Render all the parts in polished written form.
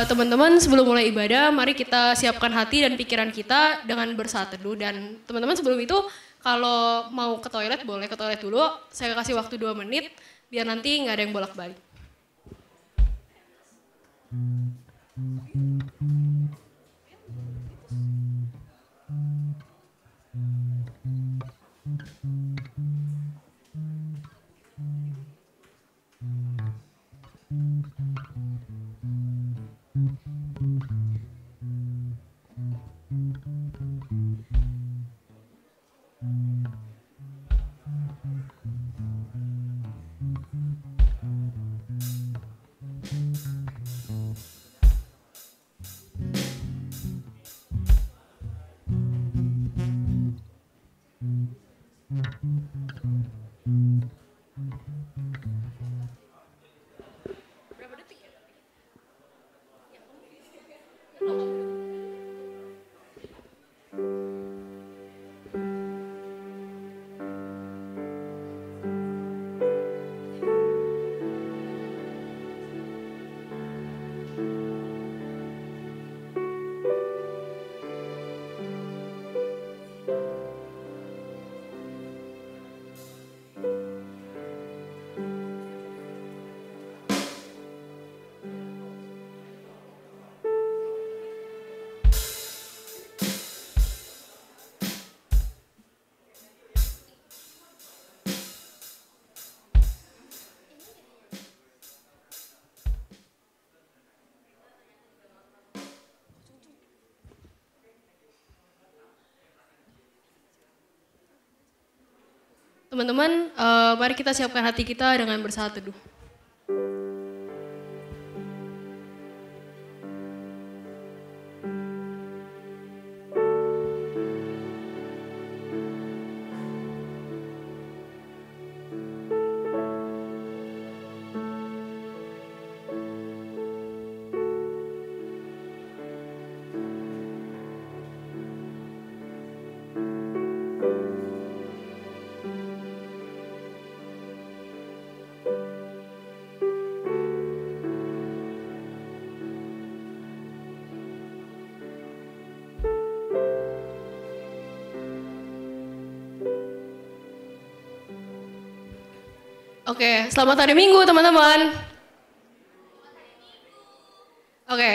Teman-teman sebelum mulai ibadah, mari kita siapkan hati dan pikiran kita dengan bersaat teduh. Dan teman-teman sebelum itu kalau mau ke toilet boleh ke toilet dulu. Saya kasih waktu 2 menit biar nanti nggak ada yang bolak-balik. Teman-teman, mari kita siapkan hati kita dengan bersaat teduh. Oke, selamat hari Minggu teman-teman. Oke,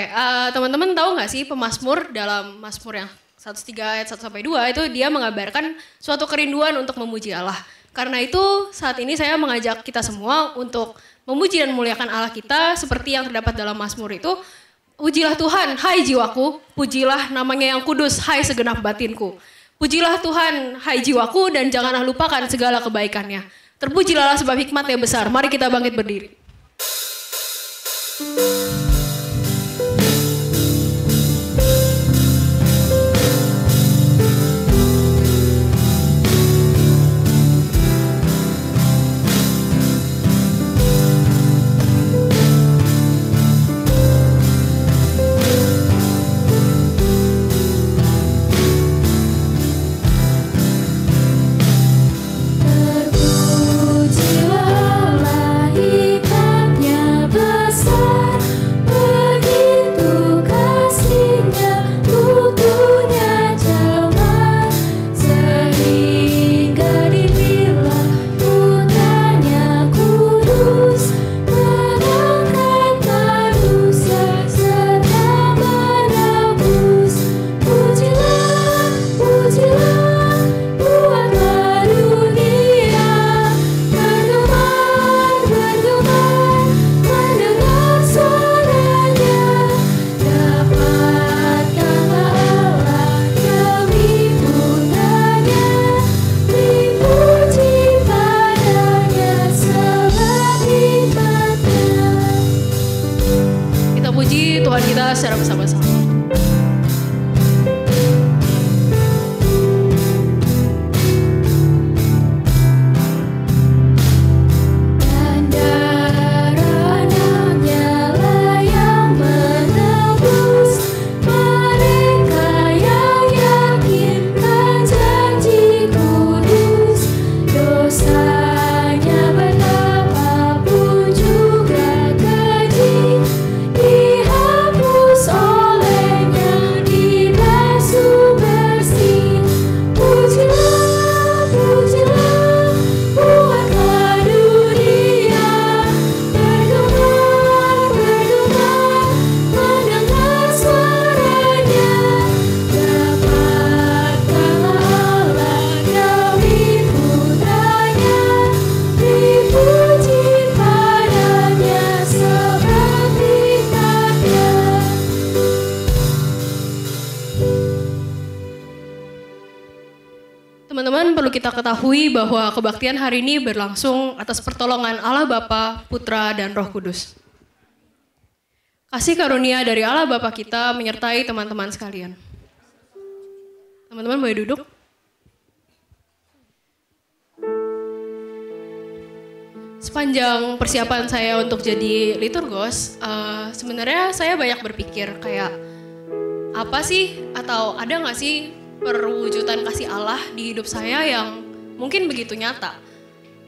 teman-teman tahu nggak sih pemazmur dalam Mazmur yang 103 ayat 1-2 itu dia mengabarkan suatu kerinduan untuk memuji Allah. Karena itu saat ini saya mengajak kita semua untuk memuji dan memuliakan Allah kita seperti yang terdapat dalam Mazmur itu. Pujilah Tuhan, hai jiwaku, pujilah namanya yang kudus, hai segenap batinku. Pujilah Tuhan, hai jiwaku, dan janganlah lupakan segala kebaikannya. Terpujilah Allah sebab hikmatnya besar. Mari kita bangkit berdiri. Tuhan kita secara bersama-sama. Dosanya betapapun juga keji, perlu kita ketahui bahwa kebaktian hari ini berlangsung atas pertolongan Allah Bapa, Putra, dan Roh Kudus. Kasih karunia dari Allah Bapa kita menyertai teman-teman sekalian. Teman-teman boleh duduk? Sepanjang persiapan saya untuk jadi liturgos, sebenarnya saya banyak berpikir kayak apa sih atau ada nggak sih perwujudan kasih Allah di hidup saya yang mungkin begitu nyata.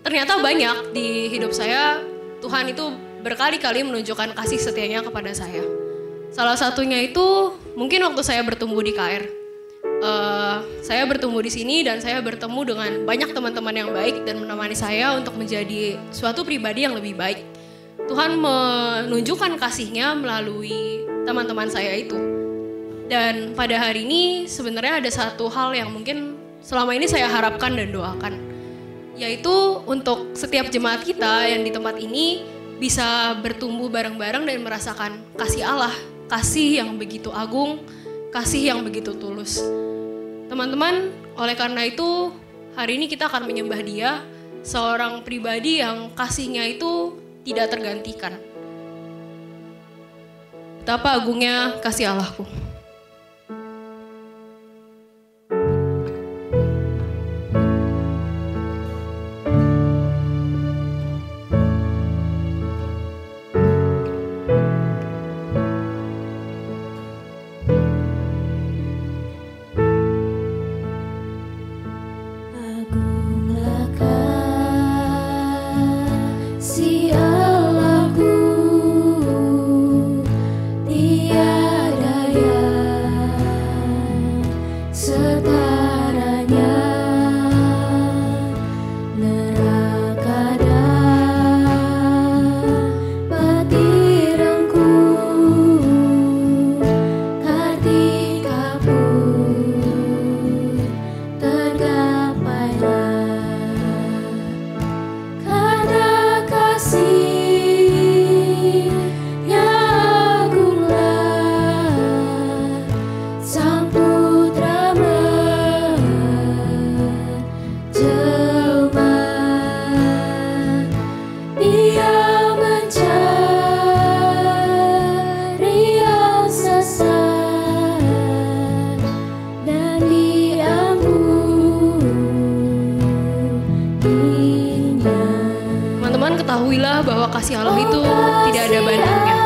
Ternyata banyak di hidup saya, Tuhan itu berkali-kali menunjukkan kasih setianya kepada saya. Salah satunya itu mungkin waktu saya bertumbuh di KR. Saya bertumbuh di sini dan saya bertemu dengan banyak teman-teman yang baik dan menemani saya untuk menjadi suatu pribadi yang lebih baik. Tuhan menunjukkan kasih-Nya melalui teman-teman saya itu. Dan pada hari ini sebenarnya ada satu hal yang mungkin selama ini saya harapkan dan doakan. Yaitu untuk setiap jemaat kita yang di tempat ini bisa bertumbuh bareng-bareng dan merasakan kasih Allah. Kasih yang begitu agung, kasih yang begitu tulus. Teman-teman, oleh karena itu hari ini kita akan menyembah Dia, seorang pribadi yang kasih-Nya itu tidak tergantikan. Betapa agungnya kasih Allahku. Ketahuilah bahwa kasih Allah itu tidak ada bandingnya.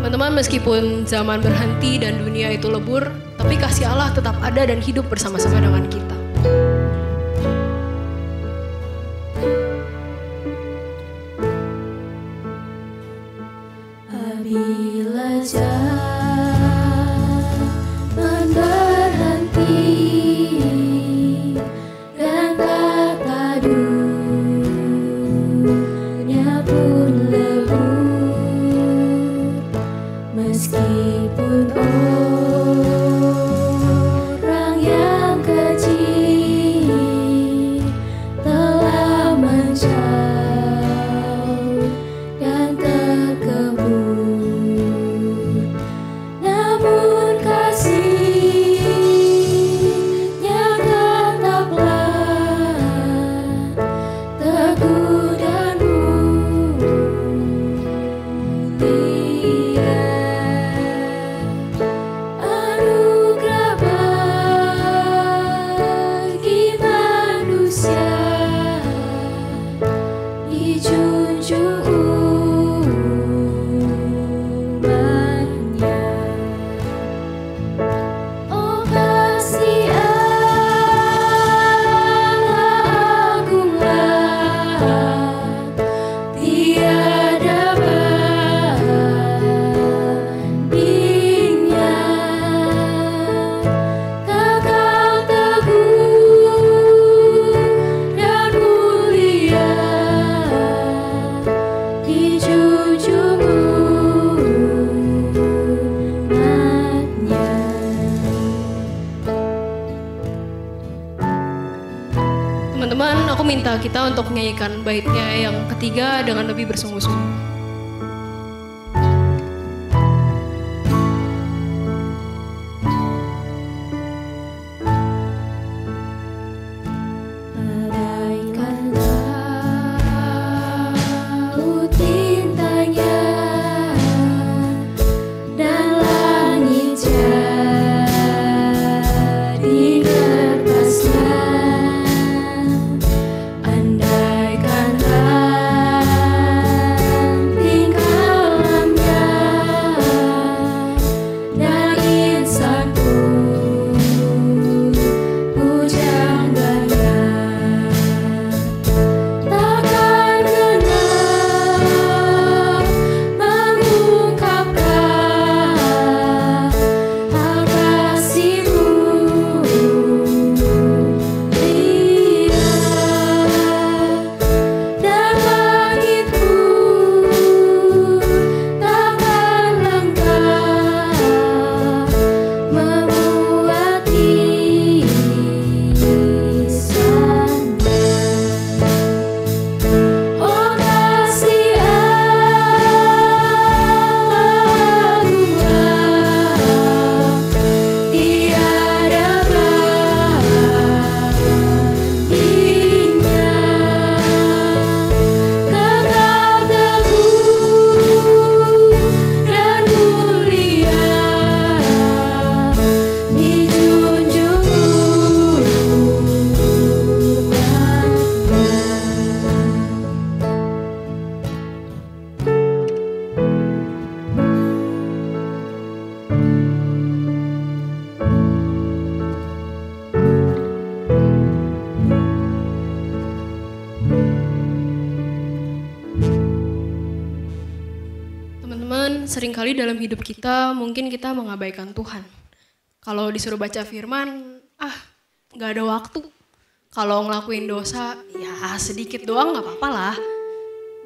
Teman-teman, meskipun zaman berhenti dan dunia itu lebur, tapi kasih Allah tetap ada dan hidup bersama-sama dengan kita. Apabila zaman berhenti dan kata dunia pun lebur, meskipun orang yang kecil kita untuk menyanyikan baitnya yang ketiga dengan lebih bersungguh-sungguh. Seringkali dalam hidup kita mungkin kita mengabaikan Tuhan. Kalau disuruh baca firman, gak ada waktu. Kalau ngelakuin dosa, ya sedikit doang gak apa-apa lah.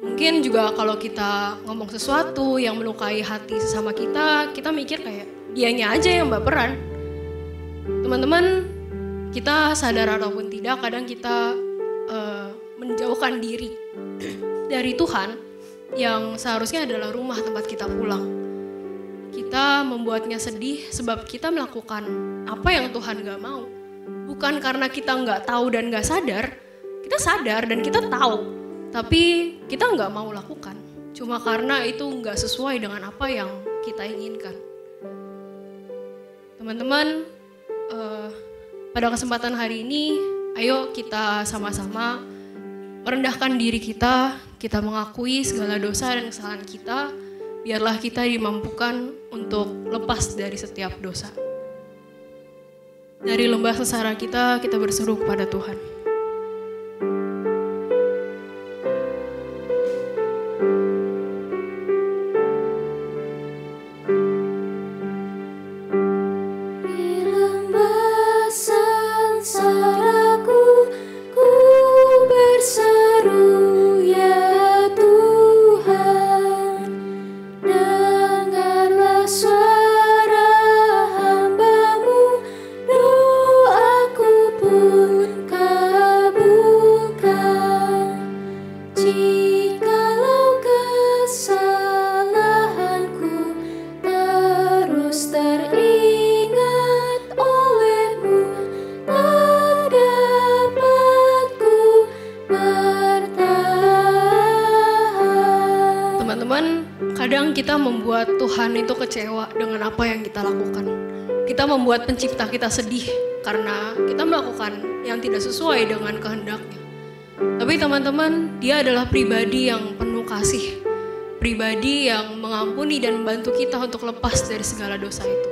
Mungkin juga kalau kita ngomong sesuatu yang melukai hati sesama kita mikir kayak dianya aja yang baperan. Teman-teman, kita sadar ataupun tidak, kadang kita menjauhkan diri dari Tuhan yang seharusnya adalah rumah tempat kita pulang. Kita membuatnya sedih sebab kita melakukan apa yang Tuhan gak mau. Bukan karena kita gak tahu dan gak sadar. Kita sadar dan kita tahu, tapi kita gak mau lakukan. Cuma karena itu gak sesuai dengan apa yang kita inginkan. Teman-teman, pada kesempatan hari ini, ayo kita sama-sama merendahkan diri kita mengakui segala dosa dan kesalahan kita, biarlah kita dimampukan untuk lepas dari setiap dosa. Dari lembah sengsara kita berseru kepada Tuhan. Kadang kita membuat Tuhan itu kecewa dengan apa yang kita lakukan. Kita membuat pencipta kita sedih karena kita melakukan yang tidak sesuai dengan kehendaknya. Tapi teman-teman, dia adalah pribadi yang penuh kasih. Pribadi yang mengampuni dan membantu kita untuk lepas dari segala dosa itu.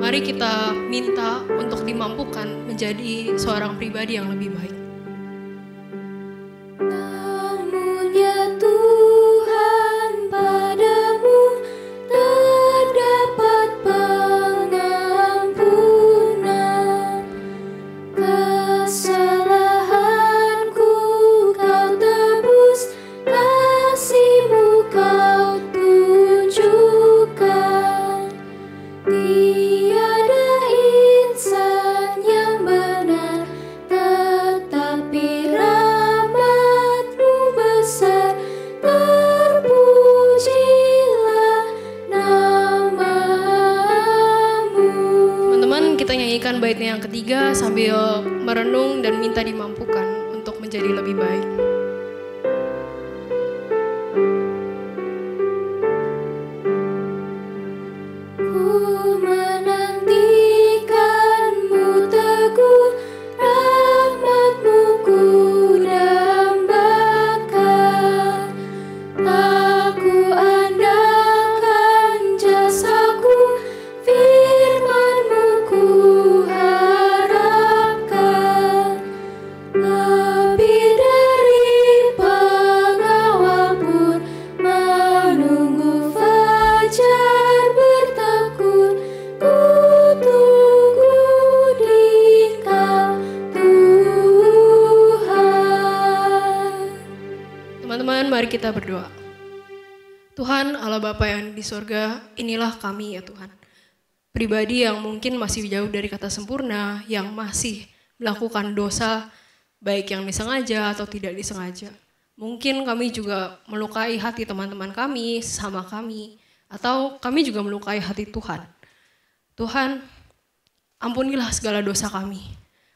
Mari kita minta untuk dimampukan menjadi seorang pribadi yang lebih baik. Namun ya Tuhan, padamu terdapat pengampunan. Kesalahanku kau tebus, kasih-Mu kau tunjukkan. Tiada insan yang benar tetap sambil merenung dan minta dimampukan untuk menjadi lebih baik. Ku menantikanmu teguh, rahmatmu ku dambakan. Aku andalkan jasaku, firman-Mu ku harapkan. Lebih dari pengawal pun menunggu fajar bertekun. Ku tunggu di Kau, Tuhan. Teman-teman, mari kita berdoa. Tuhan Allah Bapa yang di sorga, inilah kami ya Tuhan. Pribadi yang mungkin masih jauh dari kata sempurna, yang masih melakukan dosa, baik yang disengaja atau tidak disengaja. Mungkin kami juga melukai hati teman-teman kami, sesama kami, atau kami juga melukai hati Tuhan. Tuhan, ampunilah segala dosa kami.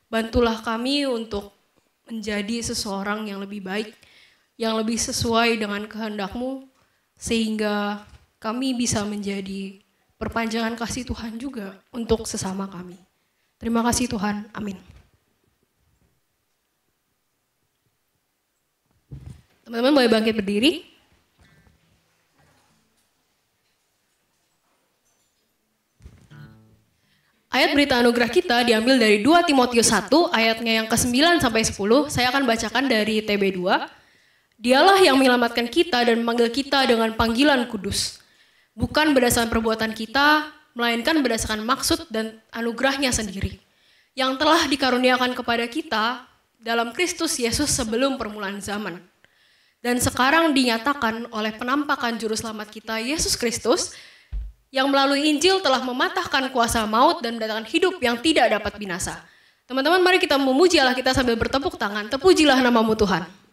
Bantulah kami untuk menjadi seseorang yang lebih baik, yang lebih sesuai dengan kehendak-Mu, sehingga kami bisa menjadi perpanjangan kasih Tuhan juga untuk sesama kami. Terima kasih Tuhan, amin. Teman-teman boleh bangkit berdiri. Ayat berita anugerah kita diambil dari 2 Timotius 1 ayatnya yang ke-9 sampai 10. Saya akan bacakan dari TB2. Dialah yang menyelamatkan kita dan memanggil kita dengan panggilan kudus. Bukan berdasarkan perbuatan kita, melainkan berdasarkan maksud dan anugerahnya sendiri. Yang telah dikaruniakan kepada kita dalam Kristus Yesus sebelum permulaan zaman. Dan sekarang dinyatakan oleh penampakan Juru Selamat kita, Yesus Kristus, yang melalui Injil telah mematahkan kuasa maut dan mendatangkan hidup yang tidak dapat binasa. Teman-teman, mari kita memuji Allah kita sambil bertepuk tangan. Terpujilah nama-Mu Tuhan.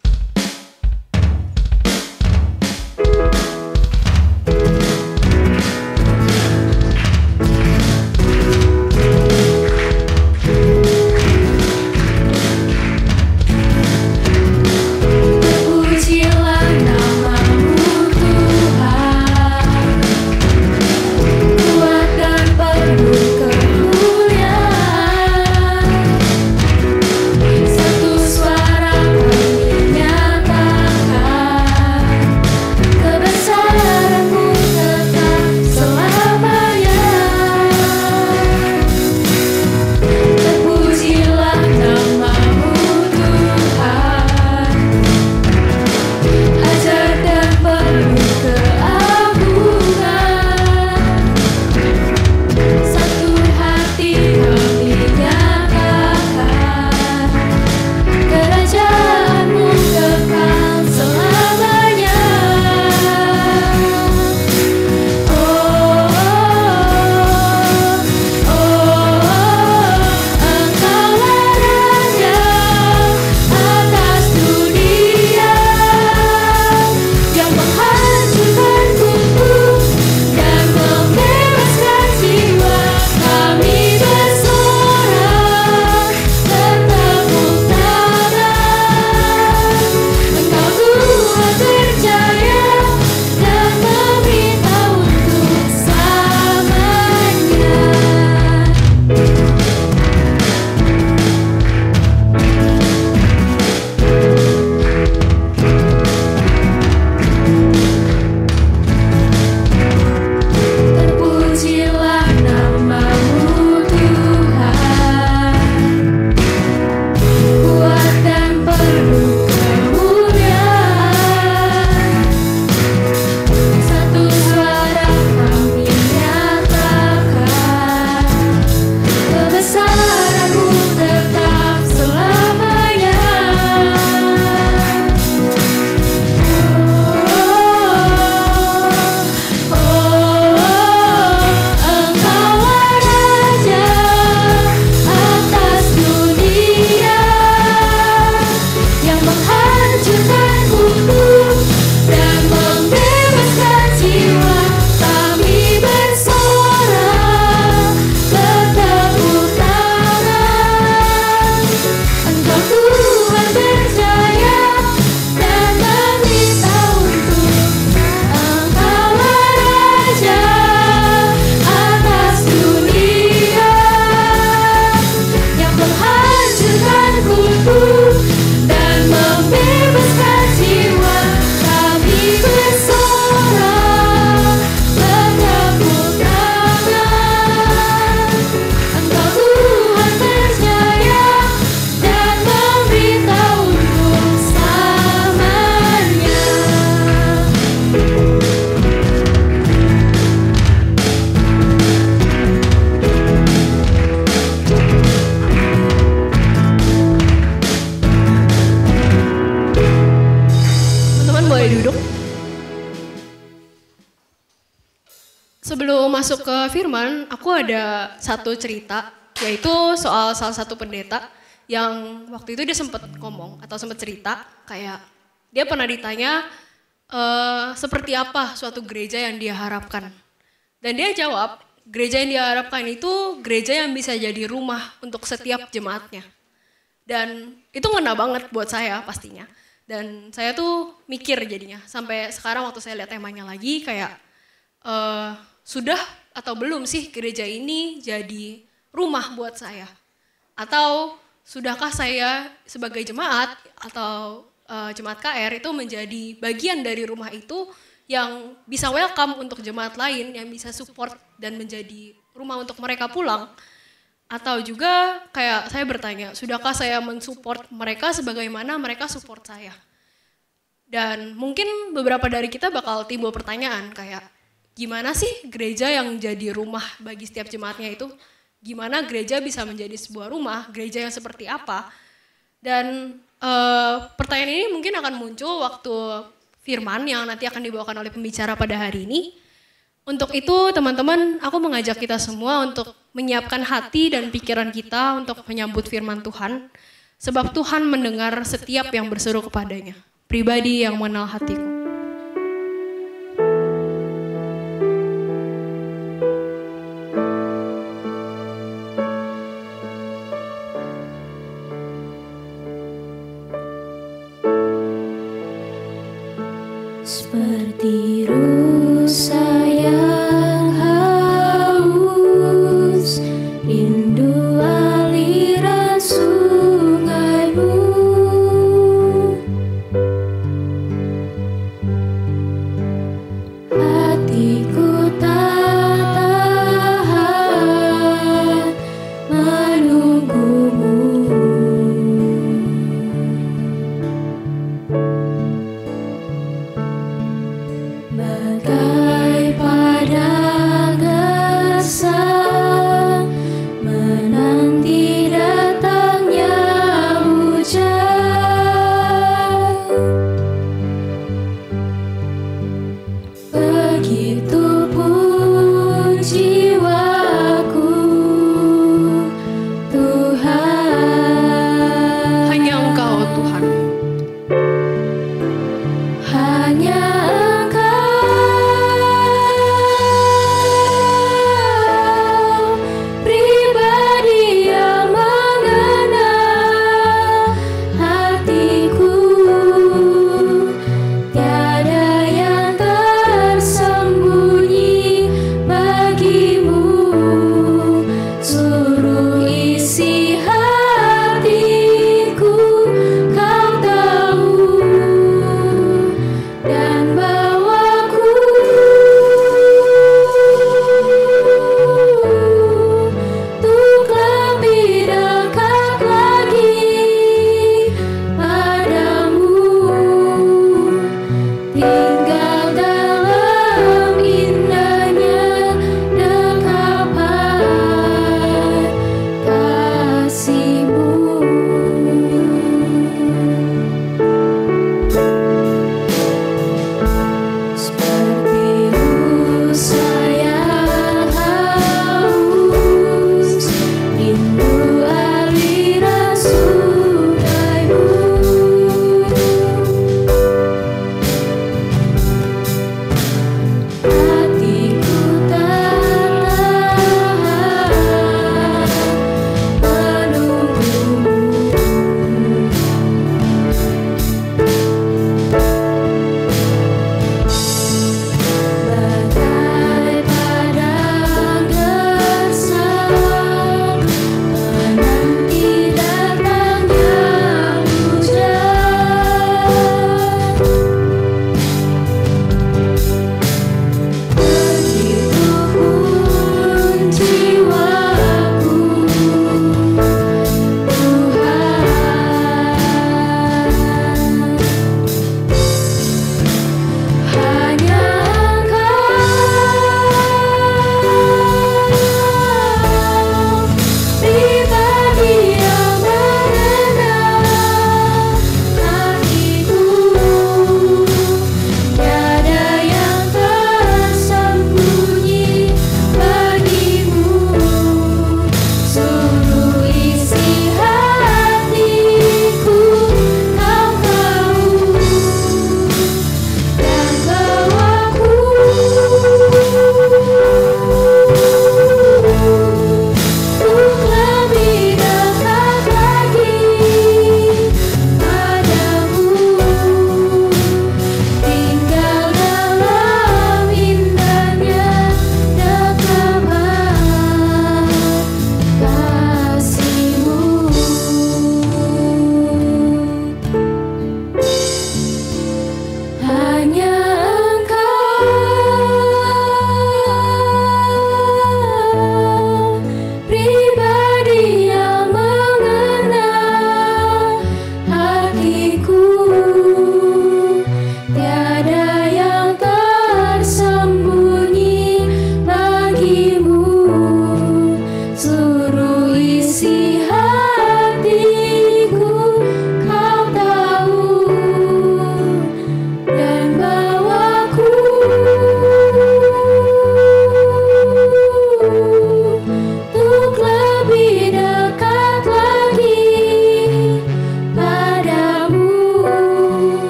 Terpujilah nama-Mu Tuhan, kuat dan penuh kemuliaan. Satu suara kami duduk. Sebelum masuk ke firman, aku ada satu cerita, yaitu soal salah satu pendeta yang waktu itu dia sempat ngomong atau sempat cerita kayak dia pernah ditanya seperti apa suatu gereja yang dia harapkan. Dan dia jawab, gereja yang dia harapkan itu gereja yang bisa jadi rumah untuk setiap jemaatnya. Dan itu ngena banget buat saya pastinya. Dan saya tuh mikir jadinya, sampai sekarang waktu saya lihat temanya lagi kayak sudah atau belum sih gereja ini jadi rumah buat saya? Atau sudahkah saya sebagai jemaat atau jemaat KR itu menjadi bagian dari rumah itu yang bisa welcome untuk jemaat lain, yang bisa support dan menjadi rumah untuk mereka pulang? Atau juga kayak saya bertanya, sudahkah saya mensupport mereka sebagaimana mereka support saya? Dan mungkin beberapa dari kita bakal timbul pertanyaan kayak, gimana sih gereja yang jadi rumah bagi setiap jemaatnya itu? Gimana gereja bisa menjadi sebuah rumah, gereja yang seperti apa? Dan pertanyaan ini mungkin akan muncul waktu firman yang nanti akan dibawakan oleh pembicara pada hari ini. Untuk itu teman-teman, aku mengajak kita semua untuk menyiapkan hati dan pikiran kita untuk menyambut firman Tuhan. Sebab Tuhan mendengar setiap yang berseru kepadanya. Pribadi yang mengenal hatiku. Seperti rusa yang haus, rindu aliran sungaimu. Hatiku tak tahan menunggumu. Bagai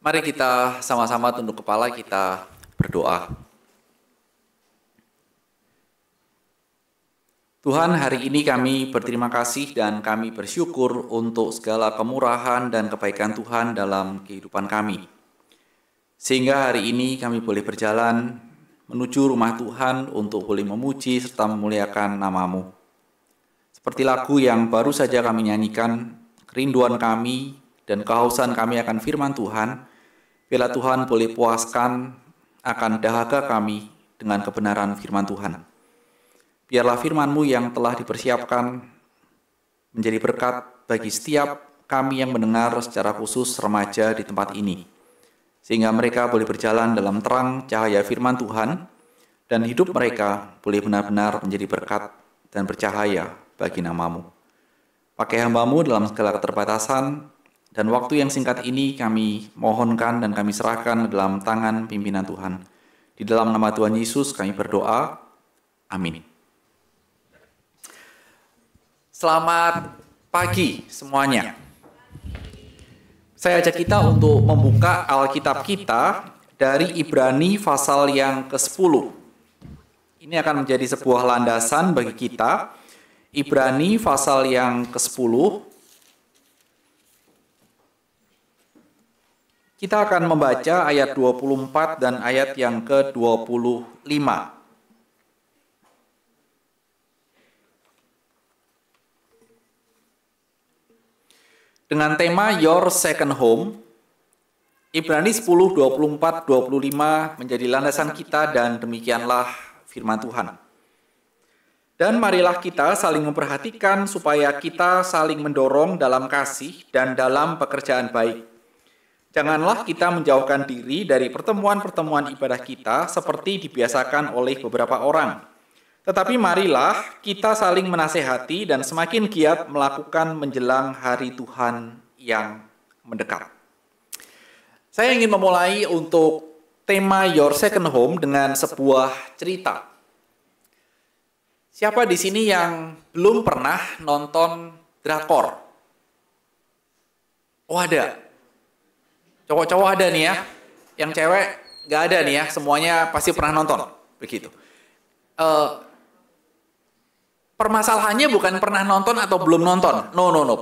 Mari kita sama-sama tunduk kepala, kita berdoa. Tuhan, hari ini kami berterima kasih dan kami bersyukur untuk segala kemurahan dan kebaikan Tuhan dalam kehidupan kami. Sehingga hari ini kami boleh berjalan menuju rumah Tuhan untuk boleh memuji serta memuliakan nama-Mu. Seperti lagu yang baru saja kami nyanyikan, kerinduan kami dan kehausan kami akan firman Tuhan, bila Tuhan boleh puaskan akan dahaga kami dengan kebenaran firman Tuhan. Biarlah firman-Mu yang telah dipersiapkan menjadi berkat bagi setiap kami yang mendengar secara khusus remaja di tempat ini. Sehingga mereka boleh berjalan dalam terang cahaya firman Tuhan dan hidup mereka boleh benar-benar menjadi berkat dan bercahaya bagi nama-Mu. Pakai hamba-Mu dalam segala keterbatasan dan waktu yang singkat ini kami mohonkan dan kami serahkan dalam tangan pimpinan Tuhan. Di dalam nama Tuhan Yesus kami berdoa. Amin. Selamat pagi semuanya. Saya ajak kita untuk membuka Alkitab kita dari Ibrani pasal yang ke-10. Ini akan menjadi sebuah landasan bagi kita. Ibrani pasal yang ke-10. Kita akan membaca ayat 24 dan ayat yang ke-25. Dengan tema Your Second Home, Ibrani 10, 24, 25 menjadi landasan kita dan demikianlah firman Tuhan. Dan marilah kita saling memperhatikan supaya kita saling mendorong dalam kasih dan dalam pekerjaan baik. Janganlah kita menjauhkan diri dari pertemuan-pertemuan ibadah kita seperti dibiasakan oleh beberapa orang. Tetapi marilah kita saling menasehati dan semakin giat melakukan menjelang hari Tuhan yang mendekat. Saya ingin memulai untuk tema Your Second Home dengan sebuah cerita. Siapa di sini yang belum pernah nonton drakor? Oh, ada. Cowok-cowok ada nih ya, yang cewek nggak ada nih ya, semuanya pasti pernah nonton, begitu. Permasalahannya bukan pernah nonton atau belum nonton, no,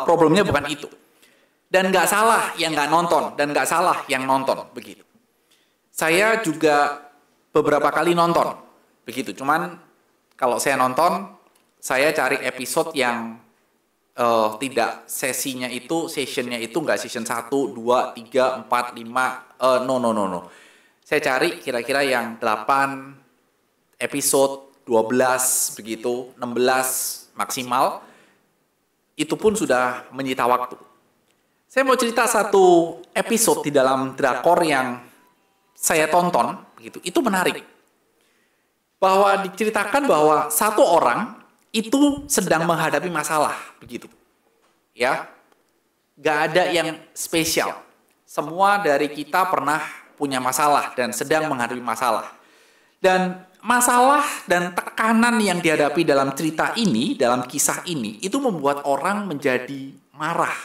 problemnya bukan itu. Dan nggak salah yang nggak nonton, dan nggak salah yang nonton, begitu. Saya juga beberapa kali nonton, begitu. Cuman kalau saya nonton, saya cari episode yang tidak sesinya itu, sessionnya itu nggak session 1, 2, 3, 4, 5, no. Saya cari kira-kira yang 8 episode, 12 begitu, 16 maksimal, itu pun sudah menyita waktu. Saya mau cerita satu episode di dalam drakor yang saya tonton, begitu. Itu menarik. Bahwa diceritakan bahwa satu orang itu sedang menghadapi masalah, begitu. Ya, gak ada yang spesial. Semua dari kita pernah punya masalah dan sedang menghadapi masalah. Dan masalah dan tekanan yang dihadapi dalam cerita ini, dalam kisah ini, itu membuat orang menjadi marah.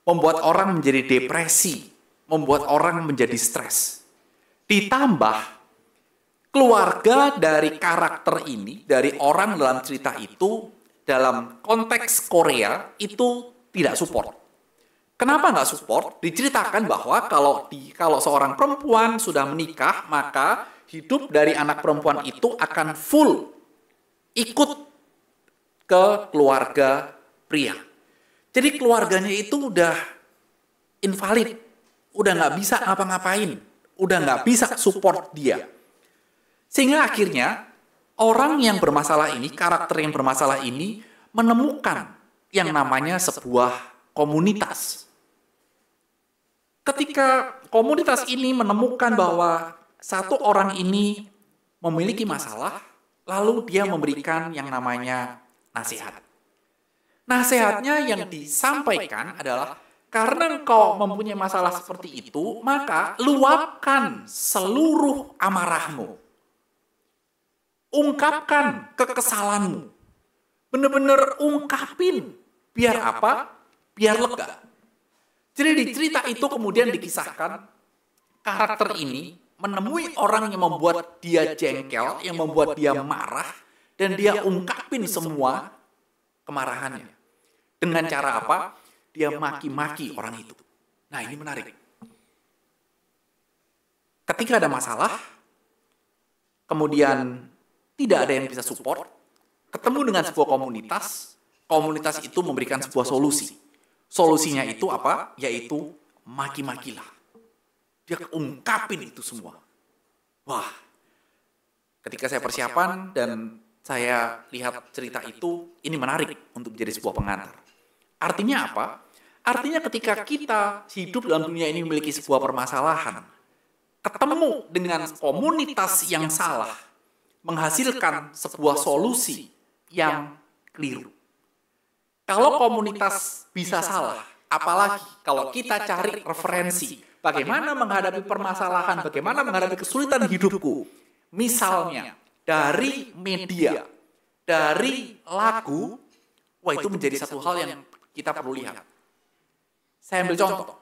Membuat orang menjadi depresi. Membuat orang menjadi stres. Ditambah keluarga dari karakter ini, dari orang dalam cerita itu, dalam konteks Korea, itu tidak support. Kenapa nggak support? Diceritakan bahwa kalau seorang perempuan sudah menikah, maka hidup dari anak perempuan itu akan full ikut ke keluarga pria. Jadi keluarganya itu udah invalid, udah nggak bisa ngapa-ngapain, udah nggak bisa support dia. Sehingga akhirnya orang yang bermasalah ini, karakter yang bermasalah ini menemukan yang namanya sebuah komunitas. Ketika komunitas ini menemukan bahwa satu orang ini memiliki masalah, lalu dia memberikan yang namanya nasihat. Nasihatnya yang disampaikan adalah, karena engkau mempunyai masalah seperti itu, maka luapkan seluruh amarahmu. Ungkapkan kekesalanmu. Benar-benar ungkapin. Biar apa? Biar lega. Jadi di cerita itu kemudian dikisahkan karakter ini menemui orang yang membuat dia jengkel, yang membuat dia marah, dan dia ungkapin semua kemarahannya. Dengan cara apa? Dia maki-maki orang itu. Nah, ini menarik. Ketika ada masalah, kemudian tidak ada yang bisa support, ketemu dengan sebuah komunitas, komunitas itu memberikan sebuah solusi. Solusinya itu apa? Yaitu maki-makilah. Dia ungkapin itu semua. Wah, ketika saya persiapan dan saya lihat cerita itu, ini menarik untuk menjadi sebuah pengantar. Artinya apa? Artinya ketika kita hidup dalam dunia ini memiliki sebuah permasalahan, ketemu dengan komunitas yang salah, menghasilkan sebuah solusi yang keliru. Kalau komunitas bisa salah, apalagi kalau kita cari referensi, bagaimana menghadapi permasalahan, bagaimana menghadapi kesulitan hidupku, misalnya dari media, dari lagu, wah itu menjadi satu hal yang kita perlu lihat. Saya ambil contoh.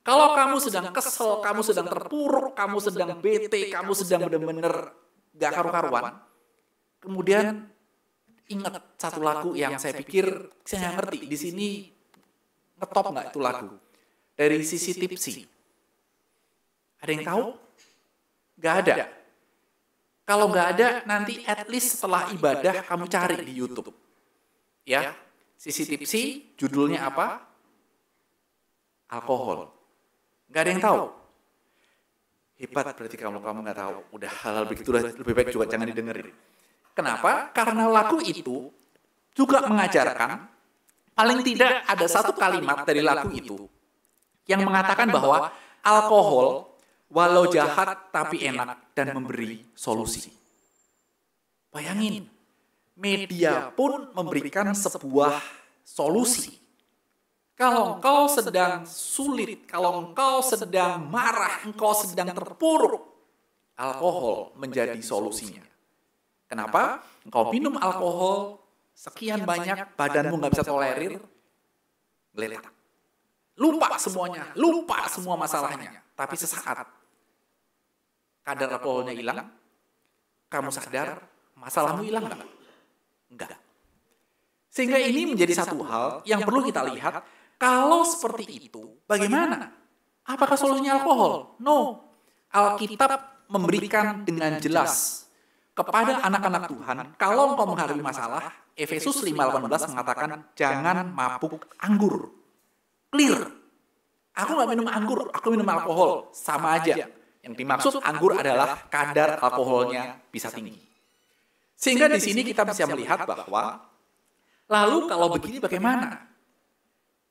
Kalau kamu sedang kesel, kamu sedang terpuruk, kamu sedang bete, kamu sedang benar-benar gak karu-karuan, kemudian ingat satu lagu yang saya pikir saya nggak ngerti di sini ngetop nggak itu lagu dari Sissy Tipsy. Ada yang tahu? Nggak ada. Kalau nggak ada, nanti at least setelah ibadah kamu cari di YouTube. Ya, Sissy Tipsy, judulnya apa? Alkohol. Nggak ada yang tahu. Hebat berarti kamu nggak tahu. Udah halal begitulah, lebih baik juga jangan didengerin. Kenapa? Karena lagu itu juga mengajarkan, paling tidak ada satu kalimat dari lagu itu yang mengatakan bahwa alkohol walau jahat tapi enak dan memberi solusi. Bayangin, media pun memberikan sebuah solusi. Kalau engkau sedang sulit, kalau engkau sedang marah, engkau sedang terpuruk, alkohol menjadi solusinya. Kenapa? Engkau minum alkohol sekian banyak, badanmu nggak bisa tolerir, geletak. Lupa semuanya, lupa semua masalahnya. Tapi sesaat kadar alkoholnya hilang, kamu sadar masalahmu hilang nggak? Enggak. Sehingga ini menjadi satu hal yang perlu kita lihat. Kalau seperti itu, bagaimana? Apakah solusinya alkohol? No. Alkitab memberikan dengan jelas kepada anak-anak Tuhan, kalau engkau menghadapi masalah, Efesus 5:18 mengatakan, jangan mabuk anggur. Clear. Aku nggak minum anggur, aku minum alkohol. Sama aja. Yang dimaksud anggur adalah kadar alkoholnya bisa tinggi. Sehingga di sini kita bisa melihat bahwa, lalu kalau begini bagaimana?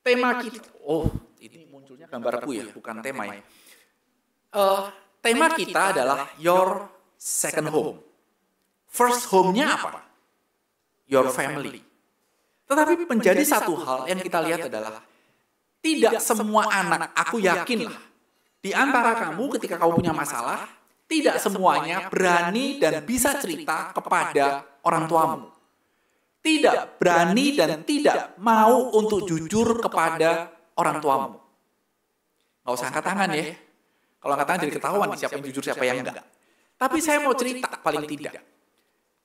Tema kita, ini munculnya gambarku ya, bukan tema ya. Tema kita adalah Your Second Home. First home-nya apa? Your family. Tetapi menjadi satu hal yang kita lihat adalah tidak semua anak, aku yakinlah, di antara kamu ketika kamu punya masalah, tidak semuanya berani dan bisa cerita kepada orang tuamu. Tidak berani dan tidak mau untuk jujur kepada orang tuamu. Nggak usah angkat tangan ya. Kalau angkat tangan jadi ketahuan siapa yang jujur, siapa yang enggak. Tapi saya mau cerita paling tidak.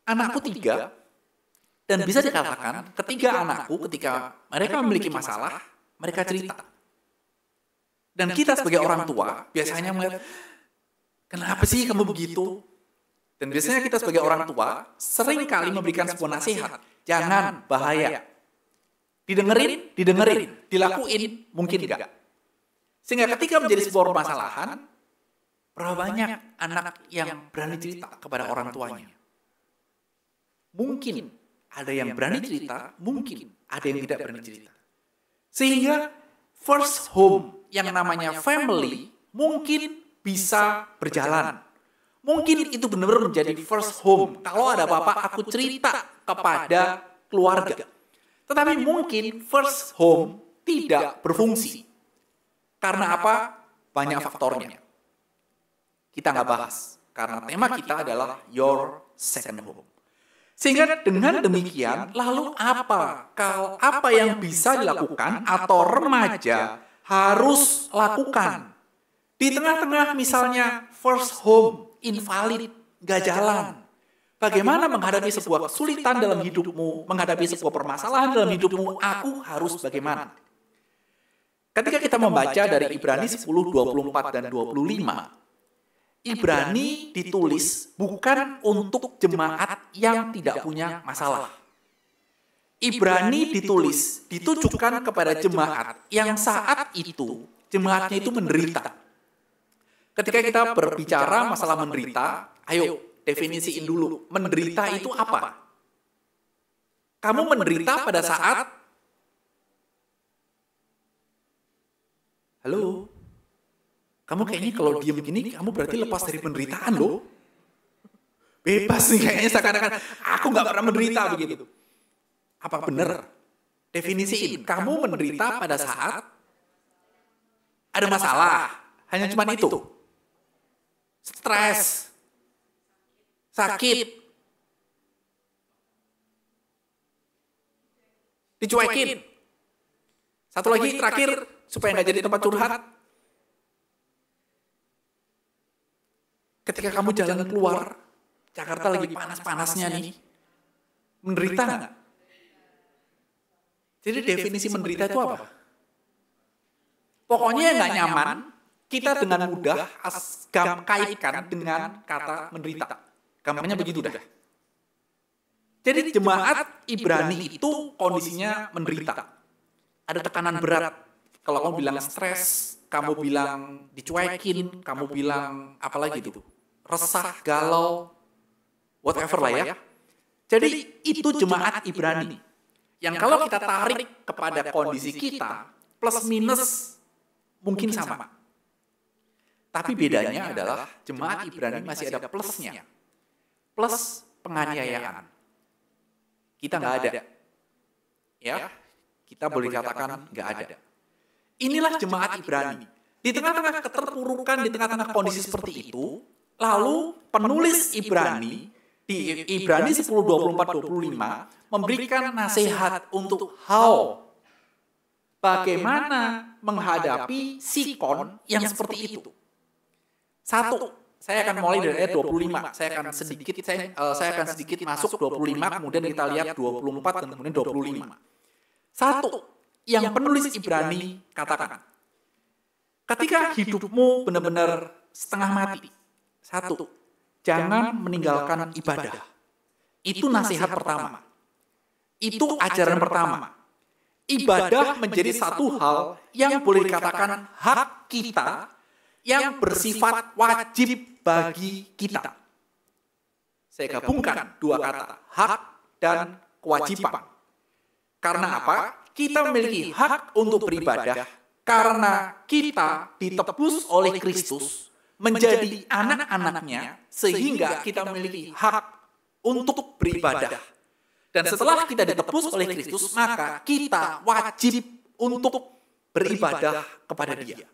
Anakku 3, dan bisa dikatakan ketiga anakku ketika mereka memiliki masalah, mereka cerita. Dan kita sebagai orang tua biasanya melihat, kenapa sih kamu begitu? Dan biasanya kita sebagai orang tua sering kali memberikan sebuah nasihat. Jangan, bahaya. Didengerin, dilakuin, mungkin enggak. Sehingga ketika menjadi sebuah permasalahan, berapa banyak anak yang berani cerita kepada orang tuanya? Mungkin ada yang berani cerita, mungkin ada yang tidak berani cerita. Sehingga first home yang namanya family mungkin bisa berjalan. Mungkin itu benar-benar menjadi first home. Kalau ada apa-apa, aku cerita kepada keluarga. Tetapi mungkin first home tidak berfungsi. Karena apa? Banyak faktornya. Kita nggak bahas. Karena tema kita adalah Your Second Home. Sehingga dengan demikian, lalu apa yang bisa dilakukan atau remaja harus lakukan. Di tengah-tengah misalnya first home, invalid, gak jalan. Bagaimana menghadapi sebuah kesulitan dalam hidupmu, menghadapi sebuah permasalahan dalam hidupmu, aku harus bagaimana? Ketika kita membaca dari Ibrani 10, 24, dan 25, Ibrani ditulis bukan untuk jemaat yang tidak punya masalah. Ibrani ditujukan kepada jemaat yang saat itu, jemaatnya itu menderita. Ketika kita berbicara masalah menderita, ayo definisiin dulu, menderita itu apa? Kamu menderita pada saat, halo, kamu kayaknya kalau diem gini, kamu berarti lepas dari penderitaan loh. Bebas nih kayaknya seakan-akan, aku gak pernah menderita begitu. Apa benar? Definisiin, kamu menderita pada saat ada masalah, hanya cuma itu. Stres, sakit, dicuekin. Satu lagi terakhir, supaya nggak jadi tempat curhat. Ketika kamu jalan keluar, Jakarta lagi panas-panasnya nih, menderita nggak? Jadi definisi menderita itu apa? Pokoknya nggak nyaman, kita dengan mudah kaitkan dengan kata menderita. Gampangnya begitu dah. Jadi jemaat Ibrani itu kondisinya menderita. Ada tekanan berat. Kalau kamu bilang stres, kamu bilang dicuekin, kamu bilang apalagi itu, resah, galau, whatever lah ya. Jadi itu jemaat Ibrani. Yang kalau kita tarik kepada kondisi kita, plus minus mungkin sama. Tapi bedanya adalah jemaat Ibrani masih ada plusnya. Plus penganiayaan. Kita nggak ada. Ya, kita boleh katakan nggak ada. Inilah jemaat Ibrani. Di tengah-tengah keterpurukan, di tengah-tengah kondisi seperti itu, lalu penulis Ibrani, di Ibrani 10, 24, 25, memberikan nasihat untuk bagaimana menghadapi sikon yang seperti itu. Satu, saya akan mulai dari ayat 25. Saya akan sedikit masuk 25, kemudian kita lihat 24 dan kemudian 25. Satu, yang penulis Ibrani katakan, ketika hidupmu benar-benar setengah mati, satu, jangan meninggalkan ibadah. Itu nasihat pertama. Itu ajaran pertama. Ibadah menjadi satu hal yang boleh dikatakan hak kita yang bersifat wajib bagi kita. Saya gabungkan dua kata, hak dan kewajiban. Karena apa? Kita memiliki hak untuk beribadah karena kita ditebus oleh Kristus menjadi anak-anaknya sehingga kita memiliki hak untuk beribadah. Dan setelah kita ditebus oleh Kristus, maka kita wajib untuk beribadah kepada Dia.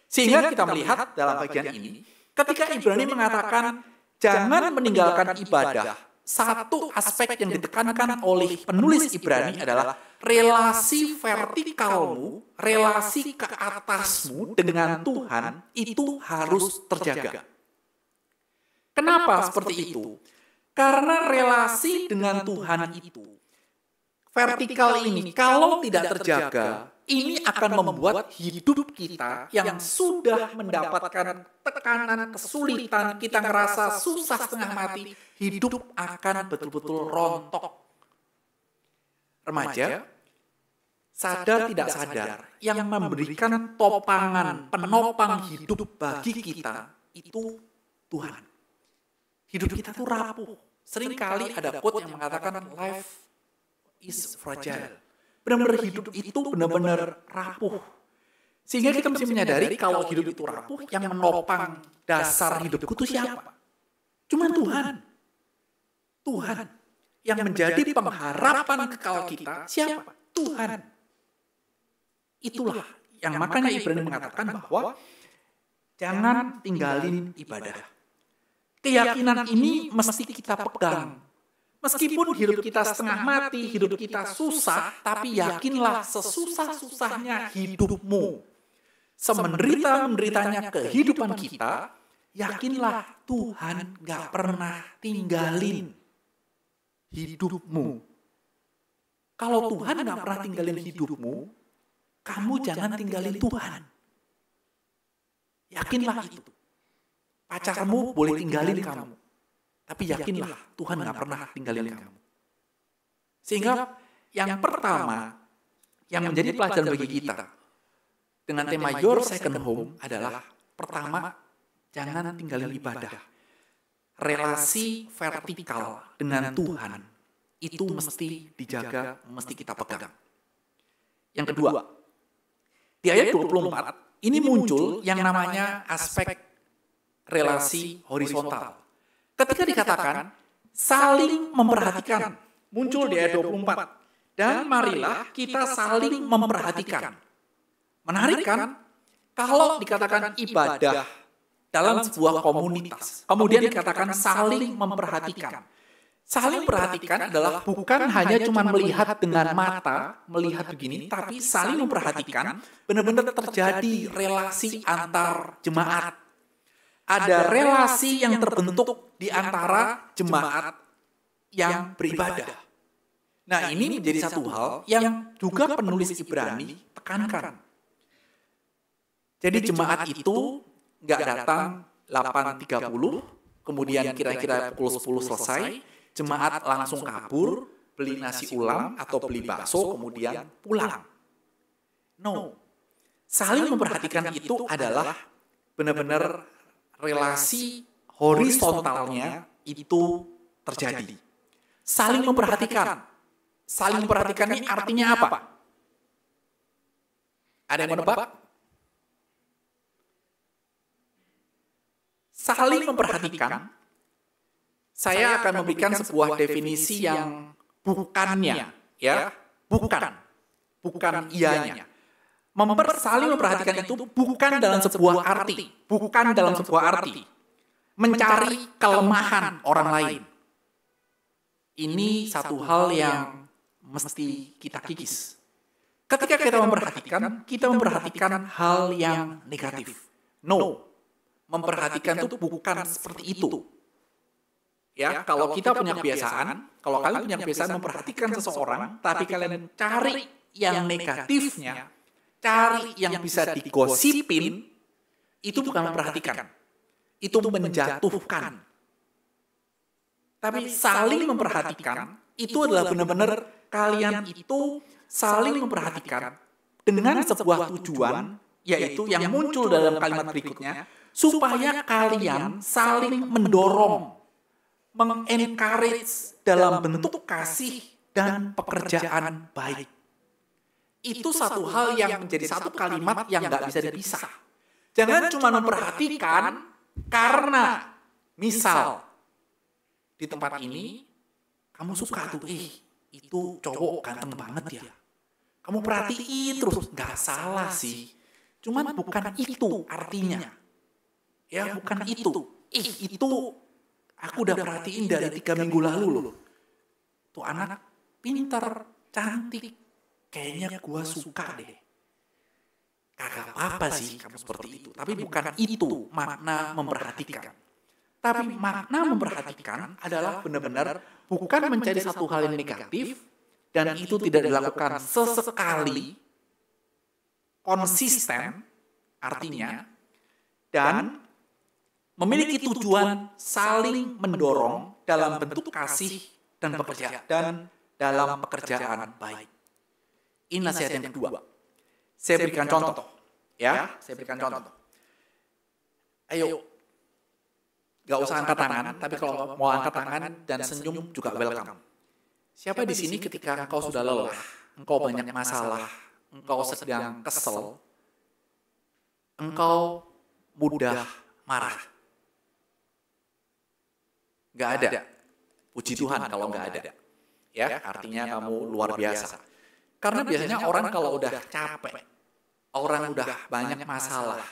Sehingga kita melihat dalam bagian ini, ketika Ibrani mengatakan jangan meninggalkan ibadah, satu aspek yang ditekankan oleh penulis Ibrani adalah relasi vertikalmu, relasi ke atasmu dengan Tuhan itu harus terjaga. Kenapa seperti itu? Karena relasi dengan Tuhan itu, vertikal ini, kalau tidak terjaga, ini akan membuat hidup kita yang sudah mendapatkan tekanan, kesulitan, kita ngerasa susah setengah mati, hidup akan betul-betul rontok. Remaja, sadar tidak sadar, yang memberikan topangan, penopang hidup bagi kita, itu Tuhan. Hidup kita tuh rapuh. Seringkali ada quote yang mengatakan life is fragile. Benar-benar hidup itu benar-benar rapuh. Sehingga kita mesti menyadari kalau hidup itu rapuh, yang menopang dasar hidupku itu siapa? Cuma Tuhan. Tuhan. Yang menjadi pengharapan kekal kita, siapa? Tuhan. Itulah yang makanya Ibrani mengatakan bahwa jangan tinggalin ibadah. Keyakinan ini mesti kita pegang. Meskipun hidup kita setengah mati, hidup kita susah, tapi yakinlah sesusah-susahnya hidupmu, semenderita-menderitanya kehidupan kita, yakinlah Tuhan gak pernah tinggalin hidupmu. Kalau Tuhan gak pernah tinggalin hidupmu, kamu jangan tinggalin Tuhan. Yakinlah itu. Pacarmu boleh tinggalin kamu, tapi yakinlah Tuhan gak pernah tinggalin kamu. Sehingga yang pertama, yang menjadi pelajaran bagi kita, dengan tema Your Second Home adalah, pertama, jangan tinggalin ibadah. Relasi vertikal dengan Tuhan, itu mesti dijaga, mesti kita pegang. Yang kedua, di ayat 24, ini muncul yang namanya aspek relasi horizontal. Ketika dikatakan, saling memperhatikan, muncul di ayat 24. Dan marilah kita saling memperhatikan. Menarik kan? Kalau dikatakan ibadah dalam sebuah komunitas, kemudian dikatakan saling memperhatikan. Saling memperhatikan adalah bukan hanya cuma melihat dengan mata, melihat begini, tapi saling memperhatikan benar-benar terjadi relasi antar jemaat. Ada relasi yang terbentuk di antara jemaat yang beribadah. Nah, ini menjadi satu hal yang juga penulis Ibrani tekankan. Jadi jemaat itu nggak datang 8.30, kemudian kira-kira pukul 10 selesai, jemaat langsung kabur, beli nasi ulam atau beli bakso, kemudian pulang. No. Saling memperhatikan itu adalah benar-benar relasi horizontalnya itu terjadi. Saling memperhatikan. Saling memperhatikan ini artinya apa? Ada yang menebak? Saling memperhatikan, saya akan memberikan sebuah definisi yang bukannya, ya, bukan ianya. Saling memperhatikan itu bukan dalam sebuah arti, mencari kelemahan orang lain. Ini satu hal yang mesti kita kikis. Ketika kita memperhatikan hal yang negatif. No, memperhatikan itu bukan seperti itu. Ya, kalau kita punya kebiasaan, kalau kalian punya kebiasaan memperhatikan seseorang, tapi kalian cari yang negatifnya, cari yang bisa digosipin, itu bukan memperhatikan. Itu menjatuhkan. Tapi saling memperhatikan, itu adalah benar-benar kalian itu saling memperhatikan dengan sebuah tujuan, yaitu yang muncul dalam kalimat berikutnya, supaya kalian saling mendorong, mengencourage dalam bentuk kasih dan pekerjaan baik. Itu satu hal yang menjadi satu kalimat yang nggak bisa dipisah. Jangan cuma memperhatikan karena, misal, di tempat ini, kamu suka tuh, itu cowok ganteng banget ya. Kamu perhatiin terus, nggak salah sih. Cuman bukan itu artinya. Ya, bukan itu. Itu aku udah perhatiin dari 3 minggu lalu loh. Tuh anak pintar, cantik. Kayaknya gua suka deh. Kagak apa sih kamu seperti itu. Tapi bukan itu makna memperhatikan. Tapi makna memperhatikan adalah benar-benar bukan mencari satu hal yang negatif, dan itu tidak dilakukan sesekali, konsisten, artinya, dan memiliki tujuan saling mendorong dalam bentuk kasih dan dalam pekerjaan baik. Ini nasihat yang kedua. Saya berikan contoh. Ayo, gak usah angkat tangan, tapi kalau mau angkat tangan dan senyum juga welcome. Siapa di sini ketika engkau sudah lelah, engkau banyak masalah, engkau sedang kesel, engkau mudah marah? Gak ada. Puji Tuhan kalau gak ada. Ya, artinya kamu luar biasa. Karena biasanya orang kalau udah capek, orang udah banyak masalah,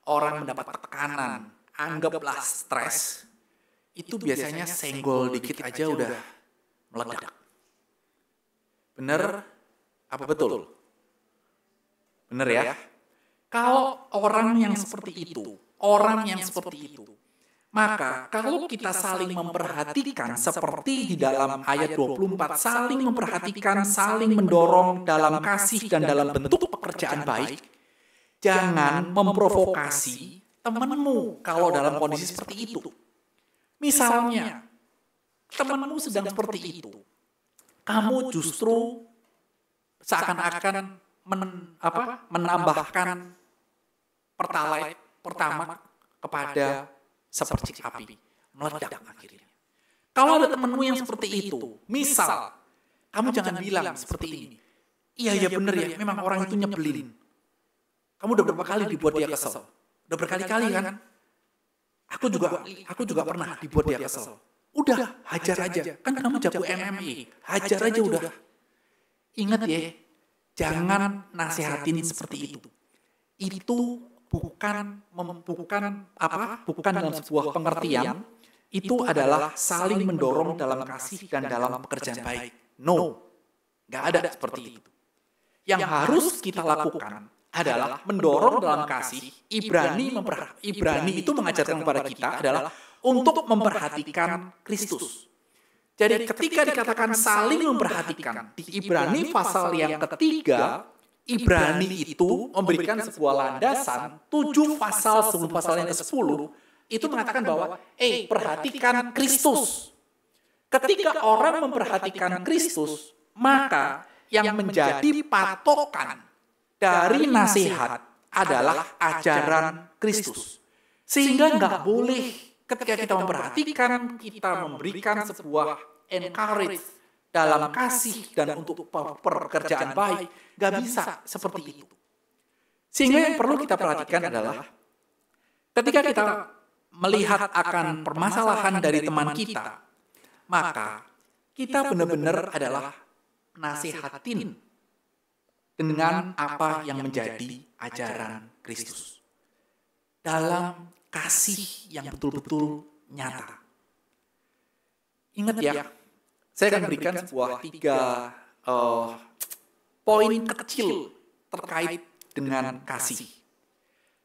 orang mendapat tekanan, anggaplah stres, itu biasanya senggol dikit aja udah meledak. Bener apa betul? Bener ya? Kalau orang yang seperti itu, maka kalau kita saling memperhatikan seperti di dalam ayat 24, saling memperhatikan, saling mendorong dalam kasih dan dalam bentuk pekerjaan baik, jangan memprovokasi temanmu kalau dalam kondisi seperti itu. Misalnya, temanmu sedang seperti itu, kamu justru seakan-akan menambahkan pertalite pertama kepada sepercik api, meledak akhirnya. Kalau ada temanmu yang seperti itu, misal, kamu jangan bilang seperti ini, iya benar ya, memang orang itu nyebelin. Kamu udah berapa kali dibuat dia kesel? Udah berkali-kali kan? Aku juga pernah dibuat dia kesel. Udah, hajar aja. Kan kamu jago MMA, hajar aja udah. Ingat ya, jangan nasihatin seperti itu. Itu bukan dalam sebuah pengertian, itu adalah saling mendorong dalam kasih dan dalam pekerjaan baik. No, nggak ada seperti itu. Yang harus kita lakukan adalah mendorong dalam kasih. Ibrani itu mengajarkan kepada kita adalah untuk memperhatikan Kristus. Jadi ketika dikatakan saling memperhatikan, di Ibrani pasal yang ketiga, Ibrani itu memberikan sebuah landasan 7 pasal sebelum pasal yang ke-10 itu mengatakan bahwa perhatikan Kristus. Ketika orang memperhatikan Kristus, maka yang menjadi patokan dari nasihat adalah ajaran Kristus. Sehingga nggak boleh ketika kita memperhatikan, kita memberikan sebuah encourage dalam kasih dan untuk pekerjaan baik, gak bisa seperti itu. Sehingga yang perlu kita perhatikan adalah ketika kita melihat akan permasalahan dari teman kita, maka kita benar-benar adalah nasihatin dengan apa yang menjadi ajaran Kristus. Dalam kasih yang betul-betul nyata. Ingat ya, saya akan berikan sebuah 3 poin kecil terkait dengan kasih.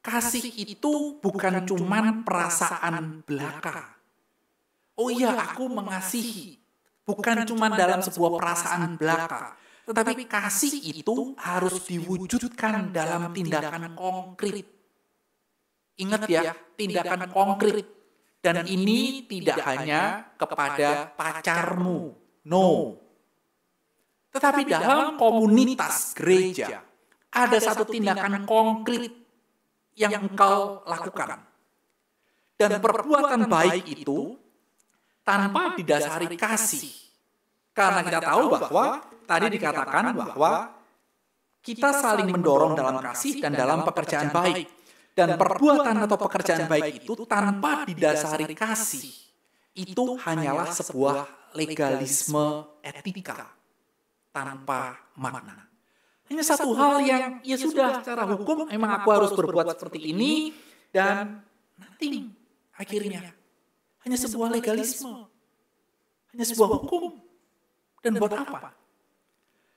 Kasih itu bukan cuman perasaan belaka. Oh iya, aku mengasihi. Bukan cuma dalam sebuah perasaan belaka. Tetapi kasih itu harus diwujudkan dalam tindakan konkret. Ingat ya, tindakan konkret. Dan ini tidak hanya kepada pacarmu. No. Tetapi dalam komunitas gereja, ada satu tindakan konkret yang engkau lakukan. Dan perbuatan baik itu tanpa didasari kasih. Karena kita tahu bahwa tadi dikatakan bahwa kita saling mendorong dalam kasih dan dalam pekerjaan baik. Dan perbuatan atau pekerjaan baik itu tanpa didasari kasih, itu hanyalah sebuah legalisme etika tanpa makna. Hanya satu hal yang ya sudah secara hukum memang aku harus berbuat seperti ini dan nanti akhirnya hanya sebuah legalisme, hanya sebuah hukum. Dan buat apa?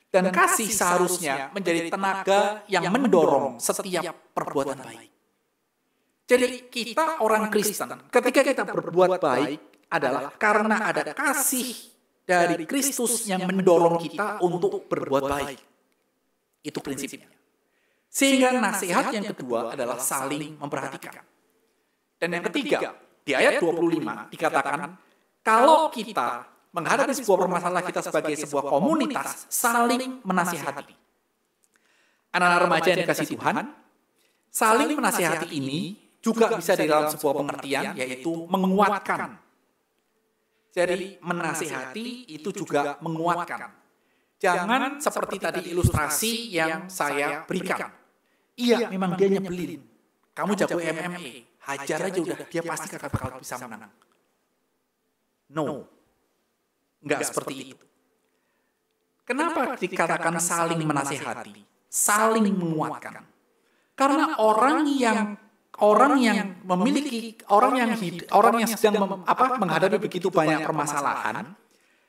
Dan kasih seharusnya menjadi tenaga yang mendorong setiap perbuatan baik. Jadi kita orang Kristen, ketika kita berbuat baik adalah karena ada kasih dari Kristus yang mendorong kita untuk berbuat baik. Itu prinsipnya. Sehingga nasihat yang kedua adalah saling memperhatikan. Dan yang ketiga, di ayat 25 dikatakan, kalau kita menghadapi sebuah permasalahan kita sebagai sebuah komunitas, saling menasihati. Anak-anak remaja yang dikasih Tuhan, saling menasihati ini juga bisa di dalam sebuah pengertian, yaitu menguatkan. Jadi menasihati itu juga menguatkan. Jangan seperti tadi ilustrasi yang saya berikan. Iya, memang dia nyebelin. Kamu jago MMA, hajar aja udah, dia pasti kagak bakal bisa menang. No, nggak seperti itu. Kenapa dikatakan saling menasihati, saling menguatkan? Karena orang yang sedang menghadapi begitu banyak permasalahan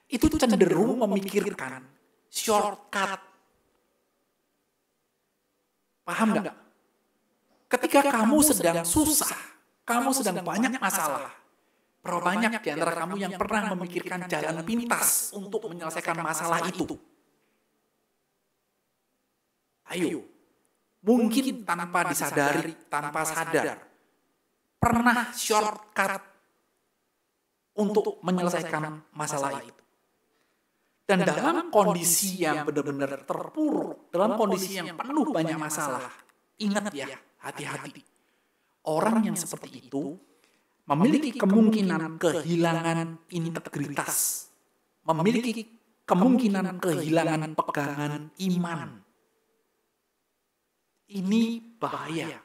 itu cenderung memikirkan shortcut. Paham nggak? Ketika kamu sedang susah, kamu sedang banyak masalah, berapa banyak di antara kamu yang pernah memikirkan jalan pintas untuk menyelesaikan masalah itu? Ayo, mungkin tanpa disadari, tanpa sadar, pernah shortcut untuk menyelesaikan masalah itu. Dan dalam kondisi yang benar-benar terpuruk, dalam kondisi yang penuh banyak masalah, ingat ya, hati-hati. Orang yang seperti itu memiliki kemungkinan kehilangan integritas, memiliki kemungkinan kehilangan pegangan iman. Ini bahaya.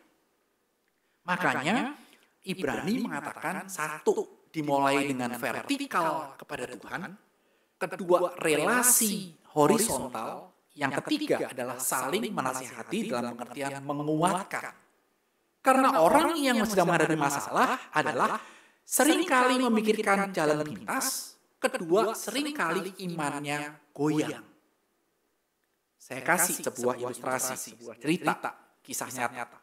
Makanya Ibrani mengatakan satu, dimulai dengan vertikal kepada Tuhan. Kedua, relasi horizontal. Yang ketiga adalah saling menasihati dalam pengertian menguatkan. Karena orang yang sedang menghadapi masalah adalah seringkali memikirkan jalan pintas. Kedua, seringkali imannya goyang. Saya kasih sebuah ilustrasi, sebuah cerita, kisah nyata.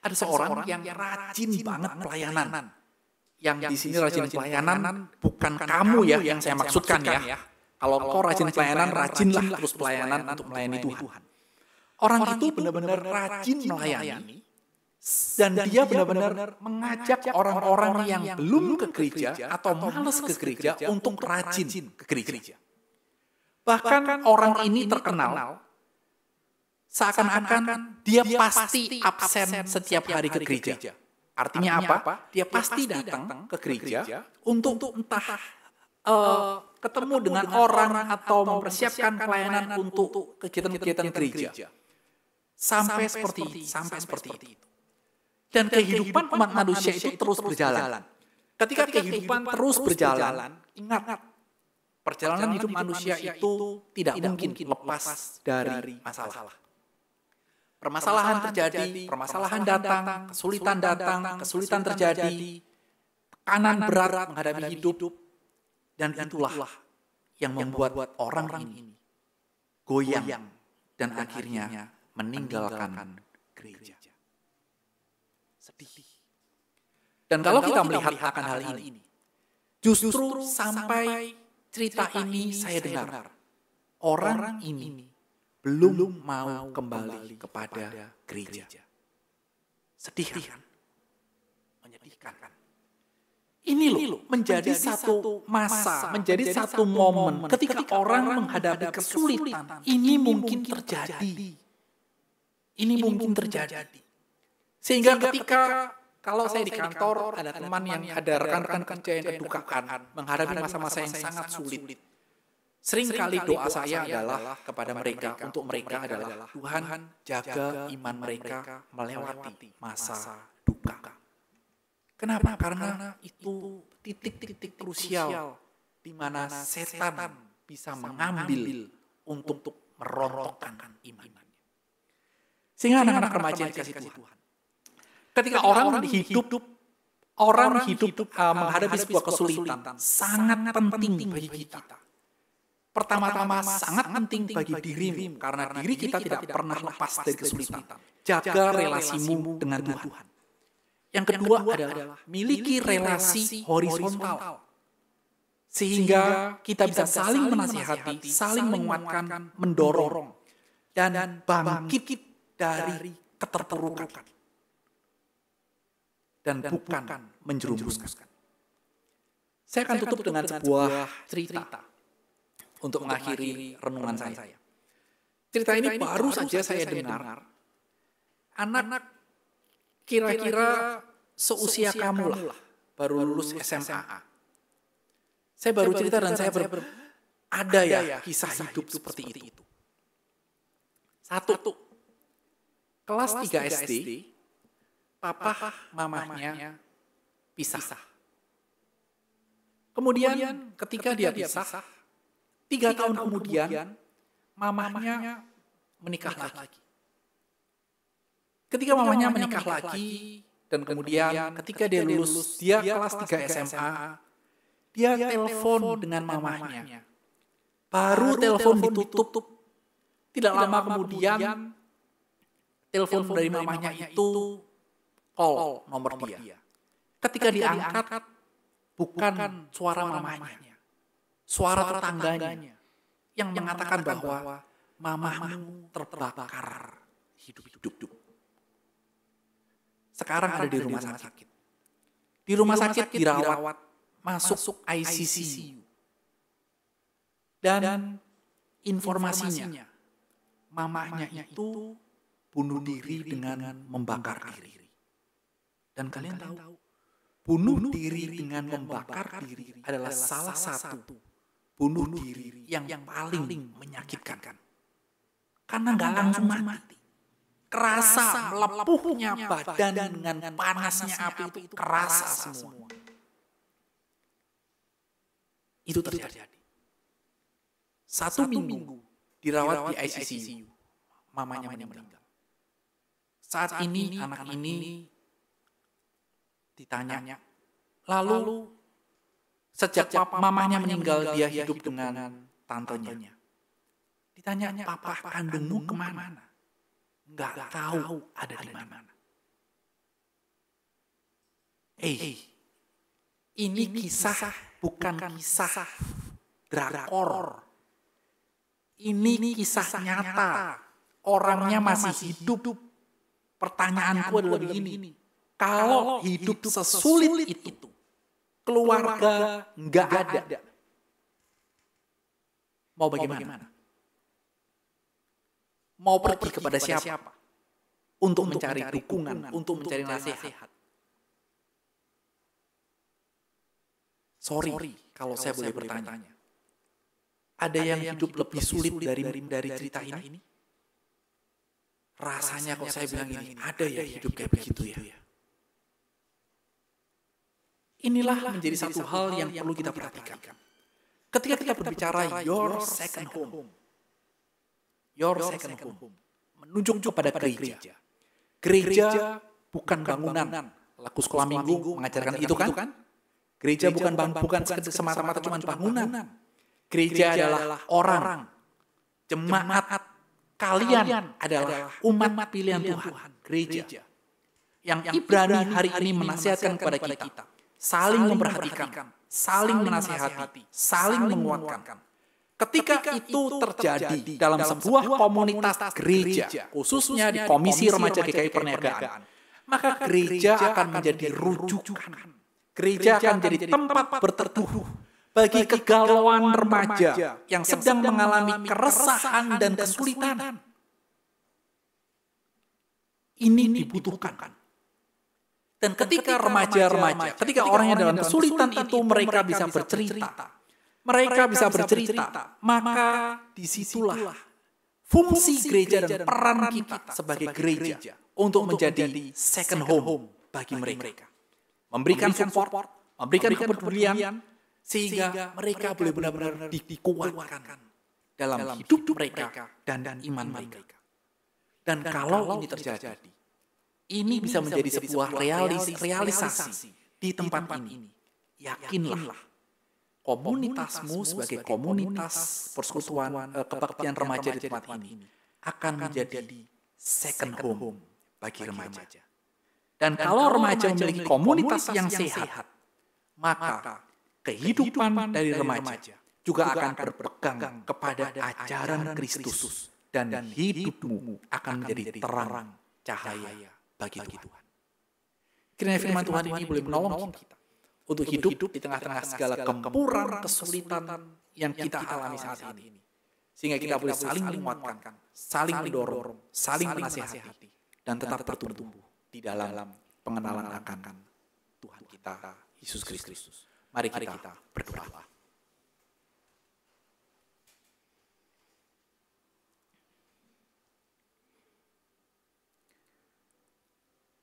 Ada seorang yang rajin banget pelayanan. Yang di sini rajin pelayanan bukan kamu ya yang saya maksudkan ya. Kalau kau rajin pelayanan, rajinlah terus pelayanan untuk melayani Tuhan. Orang itu benar-benar rajin melayani. Dan dia benar-benar mengajak orang-orang yang belum ke gereja atau malas ke gereja untuk rajin ke gereja. Bahkan orang ini terkenal seakan-akan dia pasti absen setiap hari ke gereja. Artinya apa? Dia pasti datang ke gereja untuk entah ketemu dengan orang atau mempersiapkan pelayanan untuk kegiatan-kegiatan gereja. Sampai seperti itu. Dan kehidupan umat manusia itu terus berjalan. Ketika kehidupan terus berjalan, ingat, perjalanan hidup manusia itu tidak mungkin lepas dari masalah. Permasalahan terjadi, permasalahan datang, kesulitan terjadi, tekanan berat menghadapi hidup, dan itulah yang membuat orang ini goyang dan akhirnya meninggalkan gereja. Sedih. Dan kalau kita melihat akan hal ini, justru sampai cerita ini saya dengar, orang ini belum mau kembali kepada gereja. Sedih kan? Menyedihkan kan? Ini loh menjadi satu masa, menjadi satu momen ketika orang menghadapi kesulitan. Ini mungkin terjadi. Sehingga ketika kalau saya di kantor ada teman yang ada rekan-rekan kerja yang kedukaan menghadapi masa-masa yang sangat sulit. Seringkali doa saya adalah kepada mereka, untuk mereka adalah Tuhan jaga iman mereka melewati masa duka. Kenapa? Karena itu titik-titik krusial di mana setan bisa mengambil untuk merontokkan imannya. Sehingga anak-anak remaja dikasih Tuhan. Ketika orang hidup menghadapi sebuah kesulitan, sangat penting bagi kita. Pertama-tama sangat penting bagi dirimu, karena diri kita tidak pernah lepas dari kesulitan. Jaga relasimu dengan Tuhan. Yang kedua adalah miliki relasi horizontal. Sehingga kita bisa saling menasihati, saling menguatkan, mendorong, dan bangkit dari keterpurukan. Dan bukan menjerumuskan. Saya akan tutup dengan sebuah cerita untuk mengakhiri renungan saya. Cerita ini baru saja saya dengar. Anak kira-kira seusia kamu lah, baru lulus SMA. Saya baru cerita dan saya ada ya kisah hidup seperti itu. Satu, kelas 3 SD, papa mamahnya pisah. Kemudian ketika dia pisah, 3 tahun kemudian mamahnya menikah lagi. Ketika mamahnya menikah lagi dan kemudian ketika dia lulus, dia kelas 3 SMA, dia telepon dengan mamahnya. Baru telepon ditutup, tidak lama kemudian telepon dari mamanya itu call nomor dia. Ketika diangkat, bukan suara mamanya, suara tetangganya yang mengatakan bahwa mamamu terbakar hidup-hidup. Sekarang ada di rumah sakit. Di rumah sakit dirawat, masuk ICU. Dan informasinya, mamanya itu bunuh diri dengan membakar diri. Dan kalian tahu, bunuh diri dengan membakar diri adalah salah satu bunuh diri yang paling menyakitkan. Karena nggak langsung mati. Kerasa melepuhnya badan dengan panasnya api itu kerasa semua. Itu terjadi. 1 minggu dirawat di ICU, mamanya meninggal. Saat ini anak ini ditanya, lalu sejak mamanya meninggal dia hidup dengan tantenya. Ditanya, papa kandungmu kemana? Nggak tahu ada di mana. Ini kisah bukan kisah drakor. Ini kisah nyata. Orangnya masih hidup. Pertanyaanku adalah begini. Kalau hidup sesulit itu, keluarga nggak ada. Mau bagaimana? Mau pergi kepada siapa? Untuk mencari dukungan, untuk mencari nasihat. Sorry kalau saya boleh bertanya. Ada yang hidup lebih sulit dari cerita ini? Rasanya kok saya bilang ini, ada ya hidup kayak begitu ya. Inilah menjadi satu hal yang perlu kita perhatikan. Ketika kita berbicara your second home, menunjuk kepada gereja. Gereja bukan bangunan. Laku sekolah minggu mengajarkan itu kan? Gereja bukan semata-mata cuma bangunan. Gereja adalah orang. Jemaat kalian adalah umat pilihan Tuhan. Gereja. Yang Ibrani hari ini menasihatkan kepada kita. Saling memperhatikan, saling menasihati, saling menguatkan. Ketika itu terjadi dalam sebuah komunitas gereja, khususnya di Komisi Remaja DKI Perniagaan, maka gereja akan menjadi rujukan. Gereja akan menjadi tempat berteduh bagi kegalauan remaja yang sedang mengalami keresahan dan kesulitan. Ini dibutuhkan. Dan ketika remaja-remaja, ketika orang yang dalam kesulitan itu mereka bisa bercerita. Mereka bisa bercerita, maka disitulah fungsi gereja dan peran kita sebagai gereja untuk menjadi second home bagi mereka. Memberikan support, memberikan kepedulian, sehingga mereka boleh benar-benar dikuatkan dalam hidup mereka dan iman mereka. Dan kalau ini terjadi, ini bisa menjadi sebuah realisasi di tempat ini. Yakinlah, komunitasmu sebagai komunitas persekutuan kebaktian remaja di tempat ini akan menjadi second home bagi remaja. Dan kalau remaja memiliki komunitas yang sehat, maka kehidupan dari remaja juga akan berpegang kepada ajaran Kristus dan hidupmu akan menjadi terang cahaya bagi Tuhan. Kiranya firman Tuhan ini boleh menolong kita untuk hidup di tengah-tengah segala gempuran kesulitan yang kita alami saat ini. Sehingga kita boleh saling menguatkan, saling mendorong, saling menasihati, dan tetap bertumbuh di dalam pengenalan akan Tuhan kita, Yesus Kristus. Mari kita berdoa.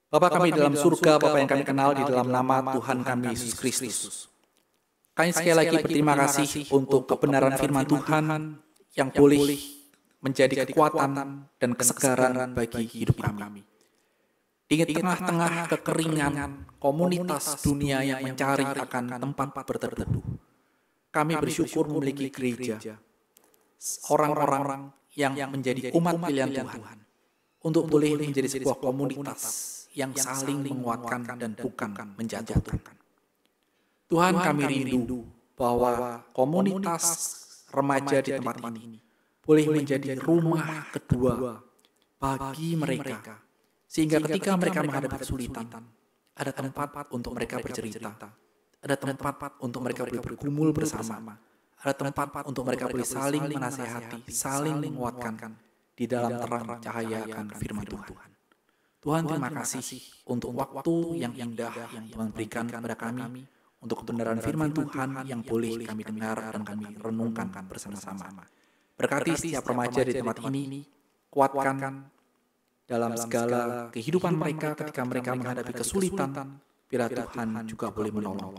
Bapa kami dalam surga, Bapa yang kami kenal di dalam nama Tuhan kami Yesus Kristus. Kami sekali lagi berterima kasih untuk kebenaran firman Tuhan yang boleh menjadi kekuatan dan kesegaran bagi hidup kami. Di tengah-tengah kekeringan komunitas dunia yang mencari akan tempat berteduh, kami bersyukur memiliki gereja, orang-orang yang menjadi umat pilihan Tuhan, untuk boleh menjadi sebuah komunitas yang saling menguatkan dan bukan menjatuhkan. Tuhan, kami rindu bahwa komunitas remaja di tempat ini boleh menjadi rumah kedua bagi mereka, sehingga ketika mereka menghadapi kesulitan, ada tempat untuk mereka bercerita, ada tempat untuk mereka boleh bergumul bersama, ada tempat untuk mereka boleh saling menasehati, saling menguatkan di dalam terang cahaya akan firman Tuhan. Tuhan, terima kasih untuk waktu yang indah yang Tuhan berikan kepada kami, untuk kebenaran firman Tuhan yang boleh kami dengar dan kami renungkan bersama-sama. Berkati setiap remaja di tempat ini, kuatkan dalam segala kehidupan mereka ketika mereka menghadapi kesulitan, bila Tuhan juga boleh menolong.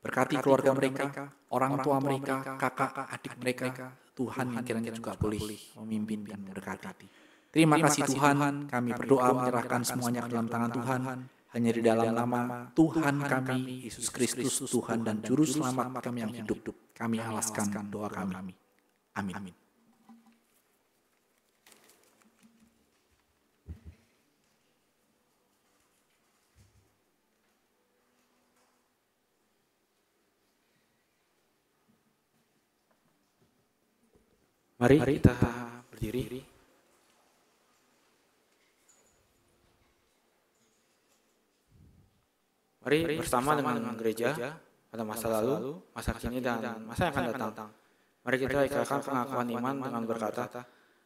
Berkati keluarga mereka, orang tua mereka, kakak, adik mereka, Tuhan yang kiranya juga boleh memimpin dan memberkati. Terima kasih Tuhan, kami berdoa menyerahkan semuanya ke dalam tangan Tuhan, hanya di dalam nama Tuhan kami, Yesus Kristus, Tuhan dan Juru Selamat kami yang hidup. Kami alaskan doa kami. Amin. Mari kita berdiri. Mari bersama dengan gereja pada masa lalu, masa kini, dan masa yang akan datang. Mari kita ikrarkan pengakuan iman dengan berkata,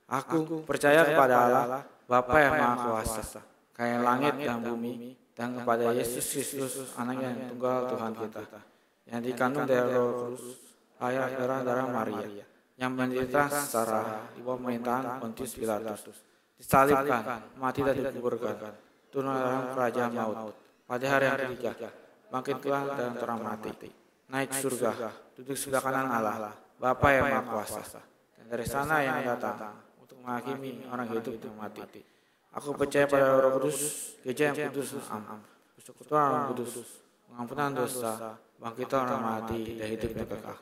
Aku percaya kepada Allah, Bapa yang Maha Kuasa, Kaya langit dan bumi, dan kepada Yesus Kristus, Anak yang tunggal Tuhan kita, yang dikandung dari Roh Kudus, ayah darah Maria, yang menderita secara di bawah pemerintahan Pontius Pilatus, disalibkan, mati dan dikuburkan, turun dalam kerajaan maut. Pada hari yang ketiga, bangkitlah dan terang mati, naik surga, duduk sebelah kanan Allah, Bapa yang Maha Kuasa, dan dari sana yang datang untuk menghakimi orang hidup dan mati. Aku percaya pada Roh Kudus, gereja yang kudus, persekutuan orang kudus, pengampunan dosa, bangkitan orang mati, dan hidup yang kekal.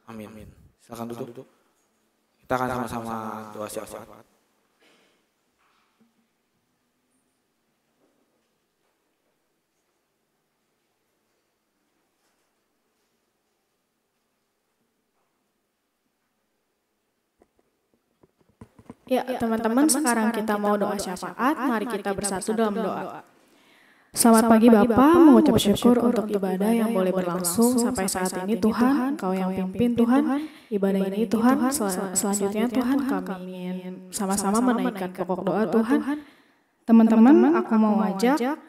Amin. Silakan duduk. Kita akan sama-sama doa syafaat. Ya, teman-teman, sekarang kita mau doa syafaat. Mari kita bersatu dalam doa. Selamat pagi Bapak, mengucap syukur untuk ibadah yang boleh berlangsung sampai saat ini. Tuhan, Engkau yang pimpin Tuhan ibadah ini. Tuhan, selanjutnya Tuhan kami ingin sama-sama menaikkan pokok doa Tuhan. Teman-teman, aku mau ajak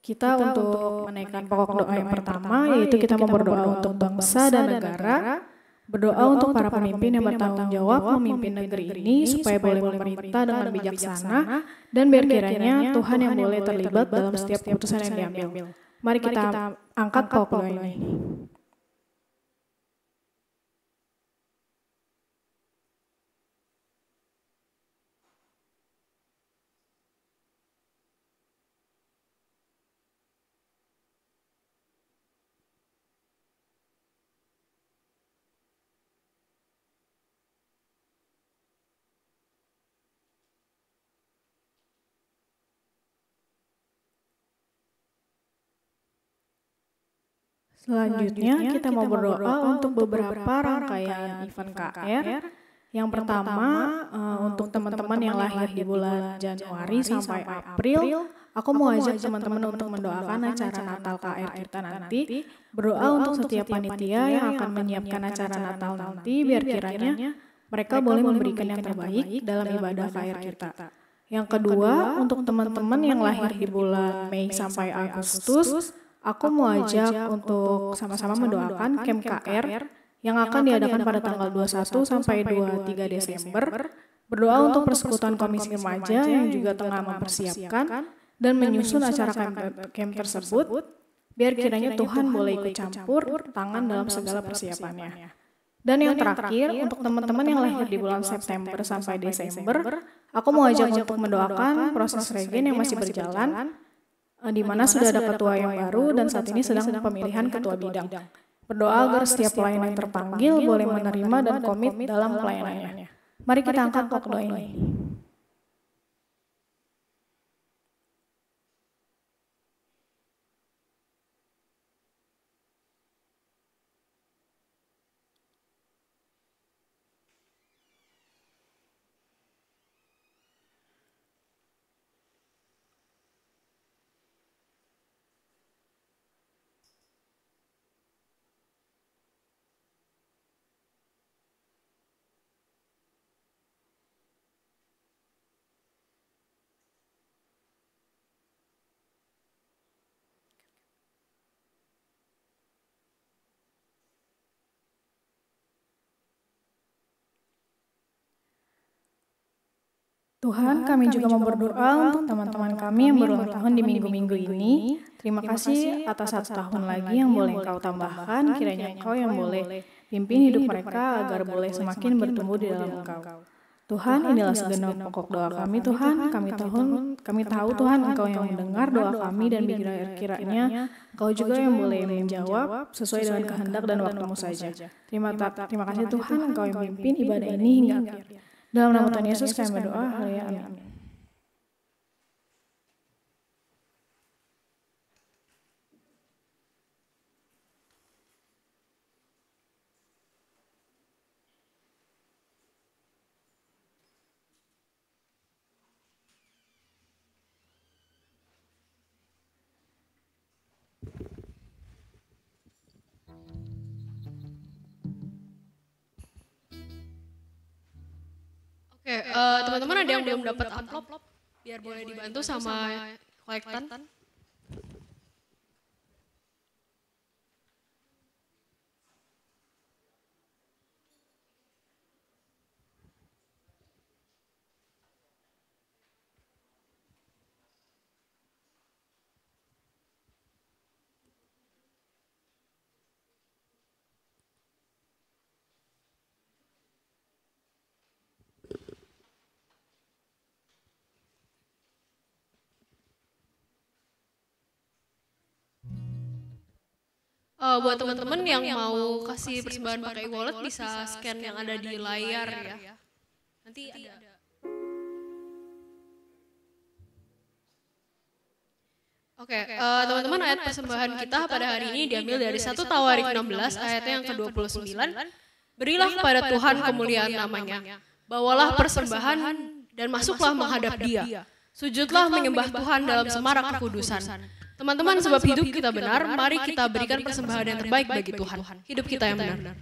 kita untuk menaikkan pokok doa yang pertama, yaitu kita mau berdoa untuk bangsa dan negara. Berdoa untuk para pemimpin yang bertanggung jawab memimpin negeri ini supaya boleh memerintah dengan bijaksana dan biar kiranya Tuhan yang boleh terlibat dalam setiap keputusan yang diambil. Mari kita angkat pokok doa ini. Selanjutnya kita mau berdoa untuk beberapa rangkaian event KR. Yang pertama untuk teman-teman yang lahir di bulan Januari sampai April, aku mau ajak teman-teman untuk mendoakan acara Natal KR kita nanti. Berdoa untuk setiap panitia yang akan menyiapkan acara Natal nanti, biar kiranya mereka boleh memberikan yang terbaik dalam ibadah KR kita. Yang kedua, untuk teman-teman yang lahir di bulan Mei sampai Agustus, aku mau ajak untuk sama-sama mendoakan Camp KR yang akan diadakan pada tanggal 21 sampai 23 Desember. Berdoa untuk persekutuan Komisi Remaja yang juga tengah mempersiapkan dan menyusun acara camp tersebut, biar kiranya Tuhan boleh ikut campur tangan dalam segala persiapannya. Dan yang terakhir, untuk teman-teman yang lahir di bulan September sampai Desember, aku mau ajak untuk mendoakan proses regen yang masih berjalan, di mana sudah ada ketua yang baru dan saat ini sedang pemilihan ketua bidang. Berdoa agar setiap pelayan yang terpanggil boleh menerima dan komit dalam pelayanannya. Mari kita angkat pokok doa ini. Tuhan, kami juga mau berdoa untuk teman-teman kami yang berulang tahun di minggu-minggu ini. Terima kasih atas 1 tahun lagi yang boleh Engkau tambahkan, kiranya Engkau yang boleh pimpin hidup mereka agar boleh semakin bertumbuh di dalam Engkau. Tuhan, inilah segenap pokok doa kami Tuhan. Kami tahu Tuhan Engkau yang mendengar doa kami dan kiranya Engkau juga yang boleh menjawab sesuai dengan kehendak dan waktu-Mu saja. Terima kasih Tuhan Engkau yang memimpin ibadah ini hingga akhir. Dalam nama Tuhan Yesus kami berdoa, haleluya, amin. Oke, teman-teman ada yang belum dapat amplop, biar boleh dibantu sama kolektan. Buat teman-teman yang mau kasih persembahan pakai wallet bisa scan yang ada di layar ya. Nanti ada. Oke, teman-teman ayat persembahan kita pada hari ini diambil dari 1 Tawarik 16 ayatnya yang ke-29. Berilah kepada Tuhan kemuliaan namanya. Bawalah persembahan dan masuklah menghadap Dia. Sujudlah menyembah Tuhan dalam semarak kekudusan. Teman-teman, sebab hidup kita benar, mari kita berikan persembahan yang terbaik bagi Tuhan. Hidup kita yang benar.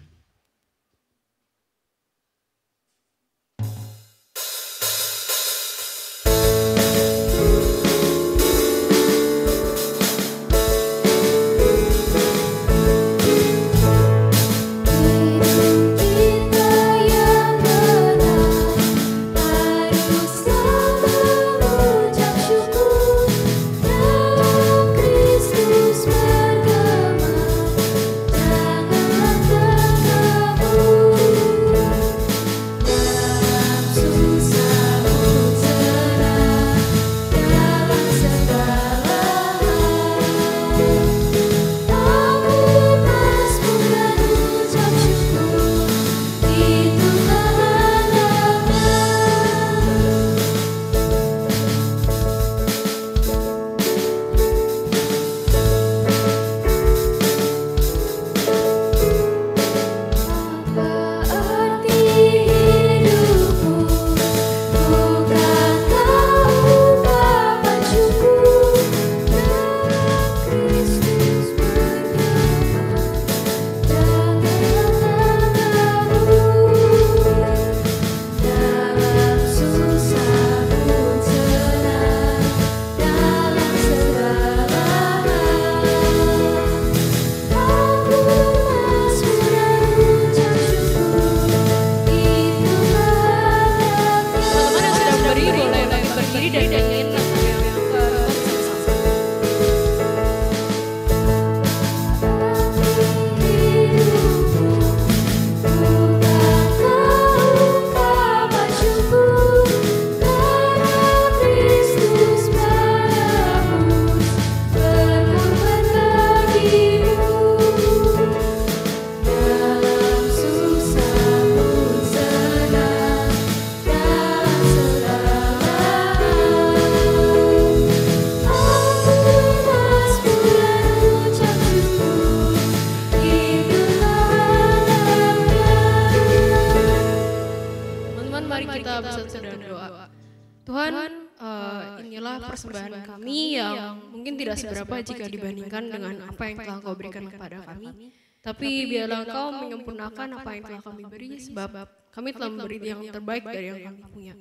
persembahan kami yang mungkin tidak seberapa jika dibandingkan dengan apa yang telah Kau berikan kepada kami. Tapi biarlah Engkau menyempurnakan apa yang telah kami beri, sebab kami telah memberi yang terbaik dari yang kami punya.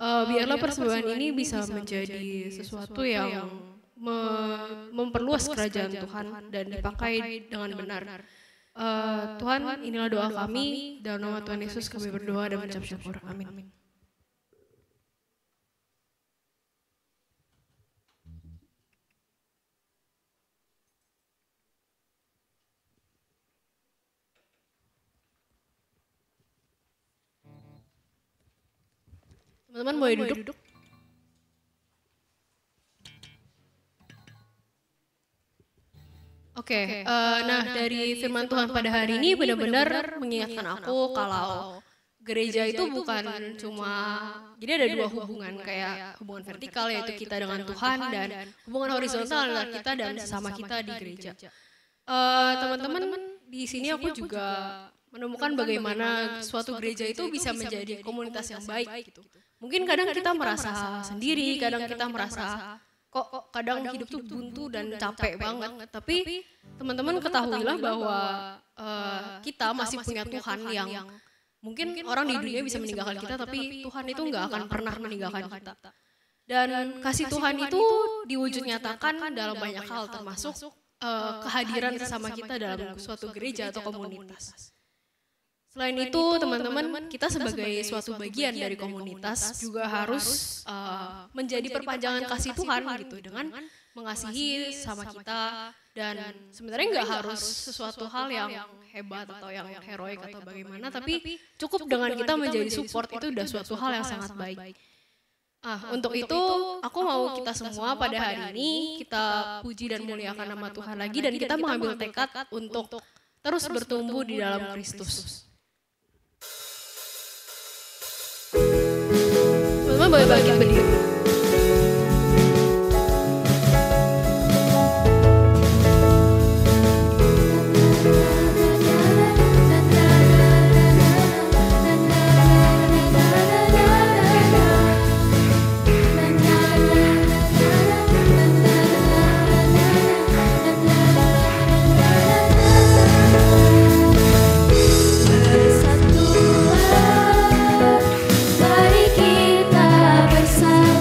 Biarlah persembahan ini bisa menjadi sesuatu yang memperluas kerajaan Tuhan dan dipakai dengan benar. Tuhan, inilah doa kami, dalam nama Tuhan Yesus kami berdoa dan mengucap syukur. Amin. Teman-teman boleh duduk. Oke, nah dari firman Tuhan pada hari ini benar-benar mengingatkan aku kalau gereja itu bukan cuma, jadi ada dua hubungan, kayak hubungan vertikal yaitu kita dengan Tuhan, dan hubungan horizontal adalah kita dan sesama kita di gereja. Teman-teman, di sini aku juga menemukan bagaimana suatu gereja itu bisa menjadi komunitas yang baik gitu. Mungkin kadang kita merasa sendiri, kadang kita merasa kok kadang hidup tuh buntu dan capek banget. Tapi teman-teman ketahuilah bahwa kita masih punya Tuhan yang mungkin orang di dunia bisa meninggalkan kita, tapi Tuhan itu nggak akan pernah meninggalkan kita. Dan kasih Tuhan itu diwujud nyatakan dalam banyak hal, termasuk kehadiran bersama kita dalam suatu gereja atau komunitas. Selain itu, teman-teman, kita sebagai suatu bagian dari komunitas juga harus menjadi perpanjangan kasih Tuhan gitu, dengan mengasihi sama kita, dan sebenarnya nggak harus sesuatu hal yang hebat atau yang heroik atau bagaimana, tapi cukup dengan kita menjadi support itu udah suatu hal yang sangat baik. Untuk itu aku mau kita semua pada hari ini kita puji dan muliakan nama Tuhan lagi, dan kita mengambil tekad untuk terus bertumbuh di dalam Kristus. Teman-teman boleh bangkit berdiri. Mari kita bersama.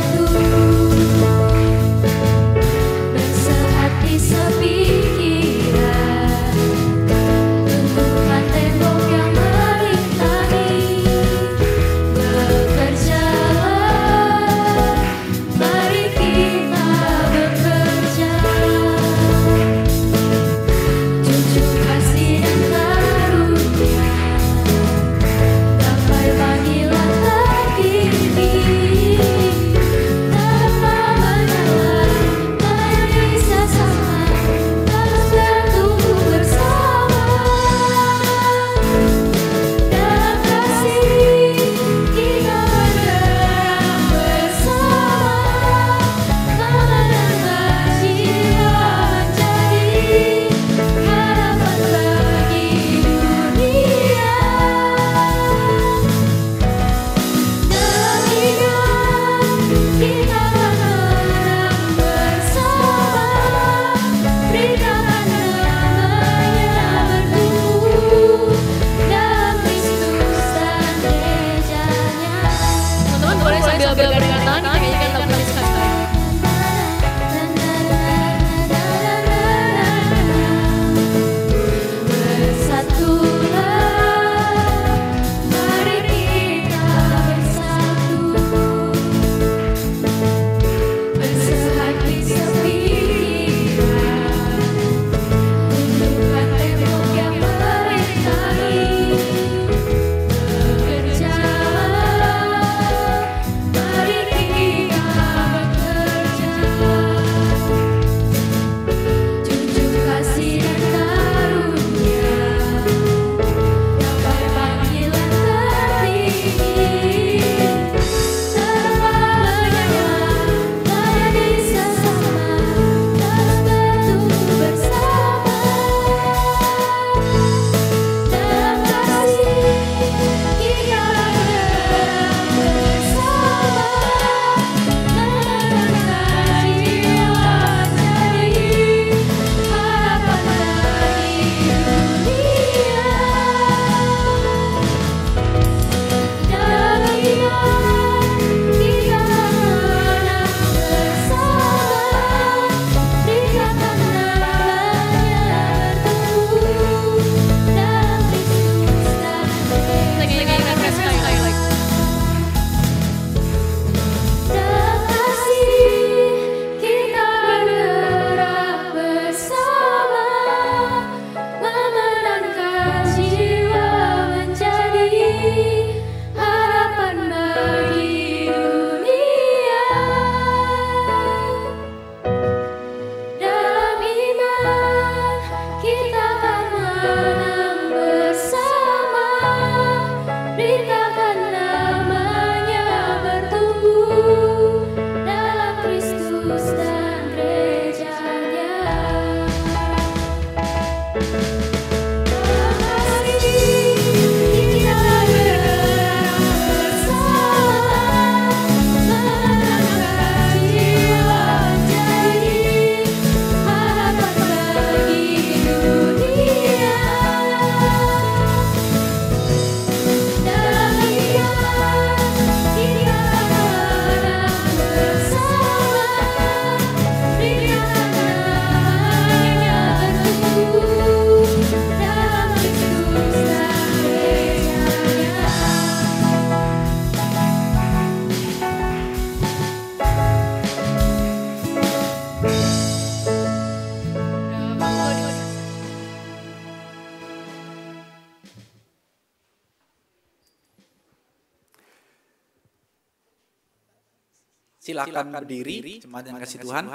silakan berdiri, jemaat yang kasih Tuhan.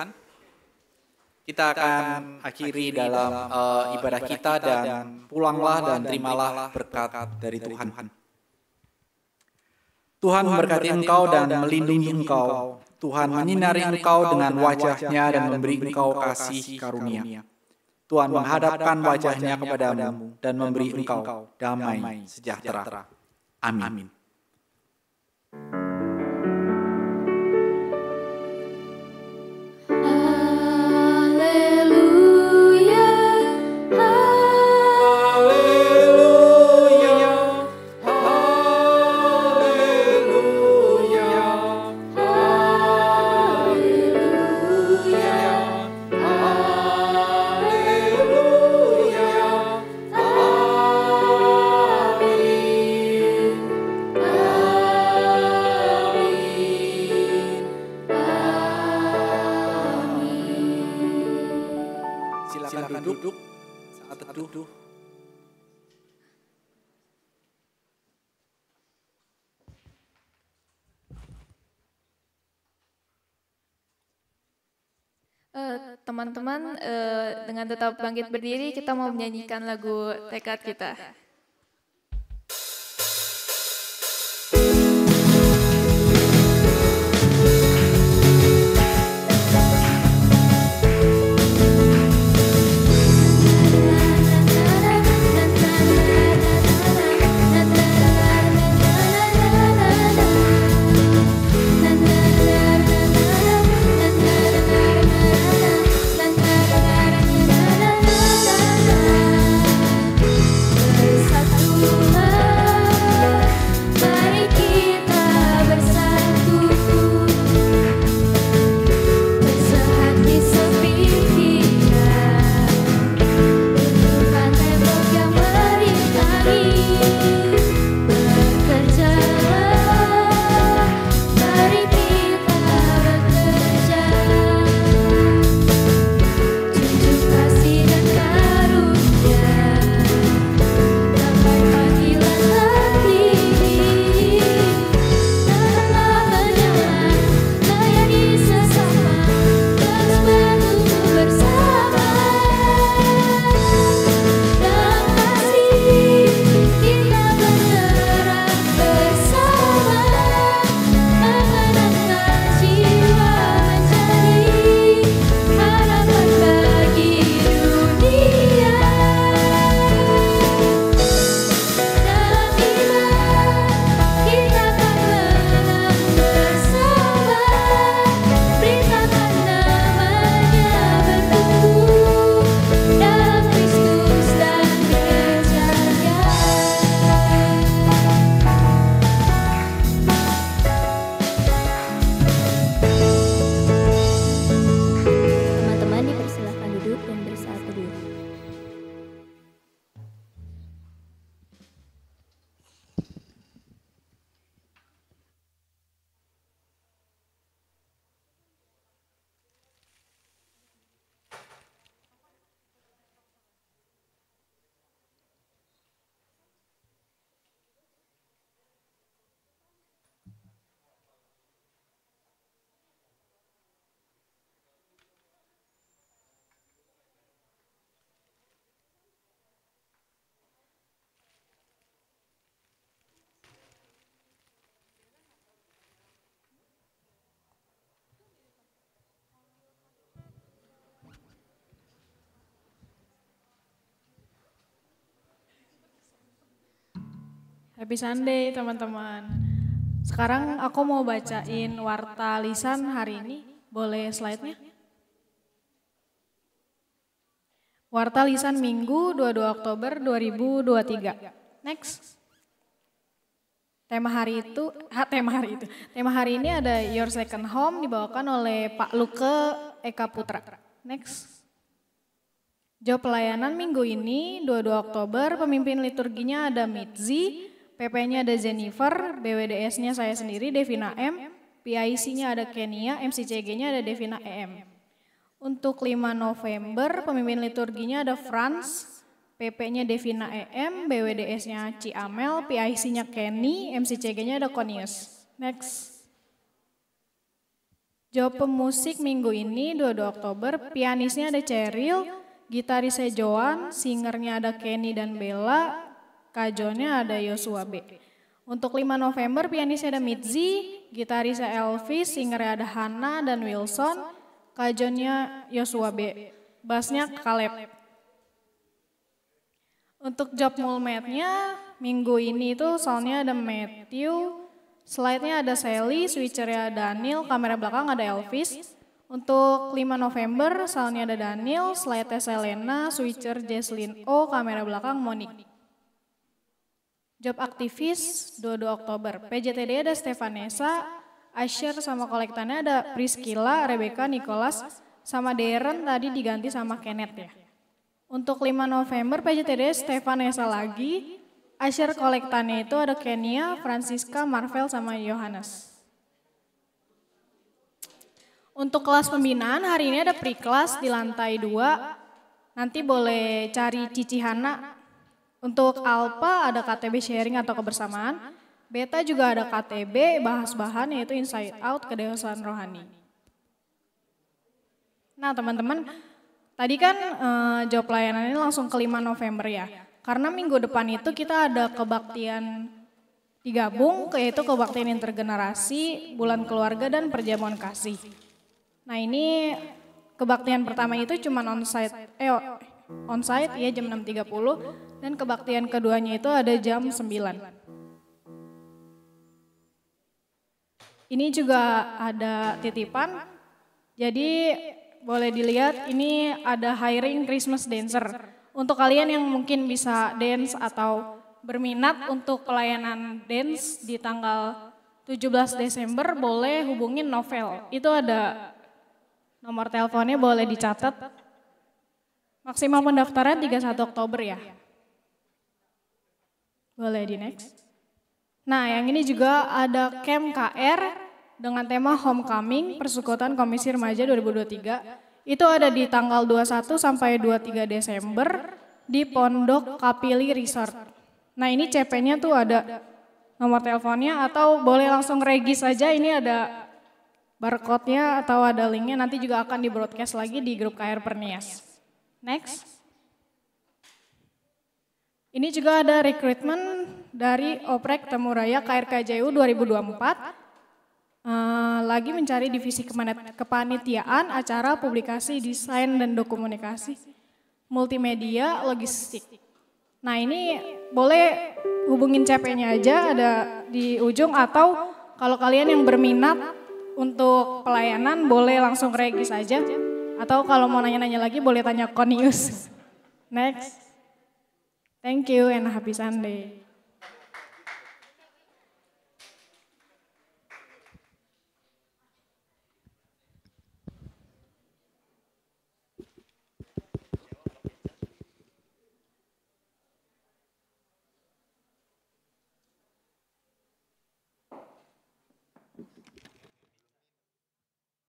Kita akan akhiri dalam ibadah kita dan pulanglah dan terimalah berkat dari Tuhan. Tuhan memberkati engkau dan melindungi engkau. Tuhan menyinari engkau dengan wajah-Nya dan memberi engkau kasih karunia. Tuhan menghadapkan wajah-Nya kepadamu dan memberi engkau damai sejahtera. Amin. Silakan duduk saat teduh. Teman-teman, dengan tetap bangkit berdiri, kita mau menyanyikan lagu tekad kita. Happy Sunday teman-teman. Sekarang aku mau bacain warta lisan hari ini. Boleh slide-nya? Warta lisan Minggu 22 Oktober 2023. Next. Tema hari ini ada Your Second Home dibawakan oleh Pak Luke Eka Putra. Next. Job pelayanan minggu ini 22 Oktober, pemimpin liturginya ada Mitzi, PP-nya ada Jennifer, BWDS-nya saya sendiri Devina M, PIC-nya ada Kenia, MCCG-nya ada Devina EM. Untuk 5 November, pemimpin liturginya ada Franz, PP-nya Devina EM, BWDS-nya Ciamel, PIC-nya Kenny, MCCG-nya ada Konius. Next. Job pemusik minggu ini 22 Oktober, pianisnya ada Cheryl, gitarisnya Joan, singernya ada Kenny dan Bella, kajonnya ada Yosua B. Untuk 5 November pianisnya ada Mitzi, gitarisnya Elvis, singernya ada Hannah dan Wilson, kajonnya Yosua B. Bassnya Caleb. Untuk job mulmetnya minggu ini itu soundnya ada Matthew, slide-nya ada Sally, switchernya Daniel, kamera belakang ada Elvis. Untuk 5 November soundnya ada Daniel, slide-nya Selena, switcher Jesslyn O, kamera belakang Monique. Job aktivis 22 Oktober, PJTD ada Stefanesa, Asher sama kolektannya ada Priscilla, Rebecca, Nicholas, sama Darren tadi diganti sama Kenneth ya. Untuk 5 November PJTD Stefanesa lagi, Asher kolektannya itu ada Kenia, Francisca, Marvel, sama Yohanes. Untuk kelas pembinaan hari ini ada pre-kelas di lantai 2, nanti boleh cari Cici Hana. Untuk Alpha ada KTB sharing atau kebersamaan, Beta juga ada KTB bahas bahan yaitu Inside Out kedewasaan rohani. Nah teman-teman, tadi kan job pelayanan ini langsung ke 5 November ya. Karena minggu depan itu kita ada kebaktian digabung, yaitu kebaktian intergenerasi, bulan keluarga dan perjamuan kasih. Nah ini kebaktian pertama itu cuma onsite ya jam 6.30 dan kebaktian keduanya itu ada jam 9. Ini juga ada titipan, jadi boleh dilihat ini ada hiring Christmas dancer. Untuk kalian yang mungkin bisa dance atau berminat untuk pelayanan dance di tanggal 17 Desember boleh hubungin Novel. Itu ada nomor teleponnya boleh dicatat. Maksimal pendaftaran 31 Oktober ya. Boleh di next. Nah yang ini juga ada Camp KR dengan tema Homecoming Persekutuan Komisi Remaja 2023. Itu ada di tanggal 21 sampai 23 Desember di Pondok Kapili Resort. Nah ini CP-nya tuh ada nomor teleponnya atau boleh langsung regis saja, ini ada barcode-nya atau ada linknya, nanti juga akan di broadcast lagi di grup KR Pernias. Next. Ini juga ada rekrutmen dari Oprek Temuraya KRKJU 2024. Lagi mencari divisi kepanitiaan, acara, publikasi, desain dan dokumentasi, multimedia, logistik. Nah ini boleh hubungin CP-nya aja ada di ujung atau kalau kalian yang berminat untuk pelayanan boleh langsung regis aja. Atau kalau mau nanya-nanya lagi boleh tanya Konius. Next. Thank you and happy Sunday.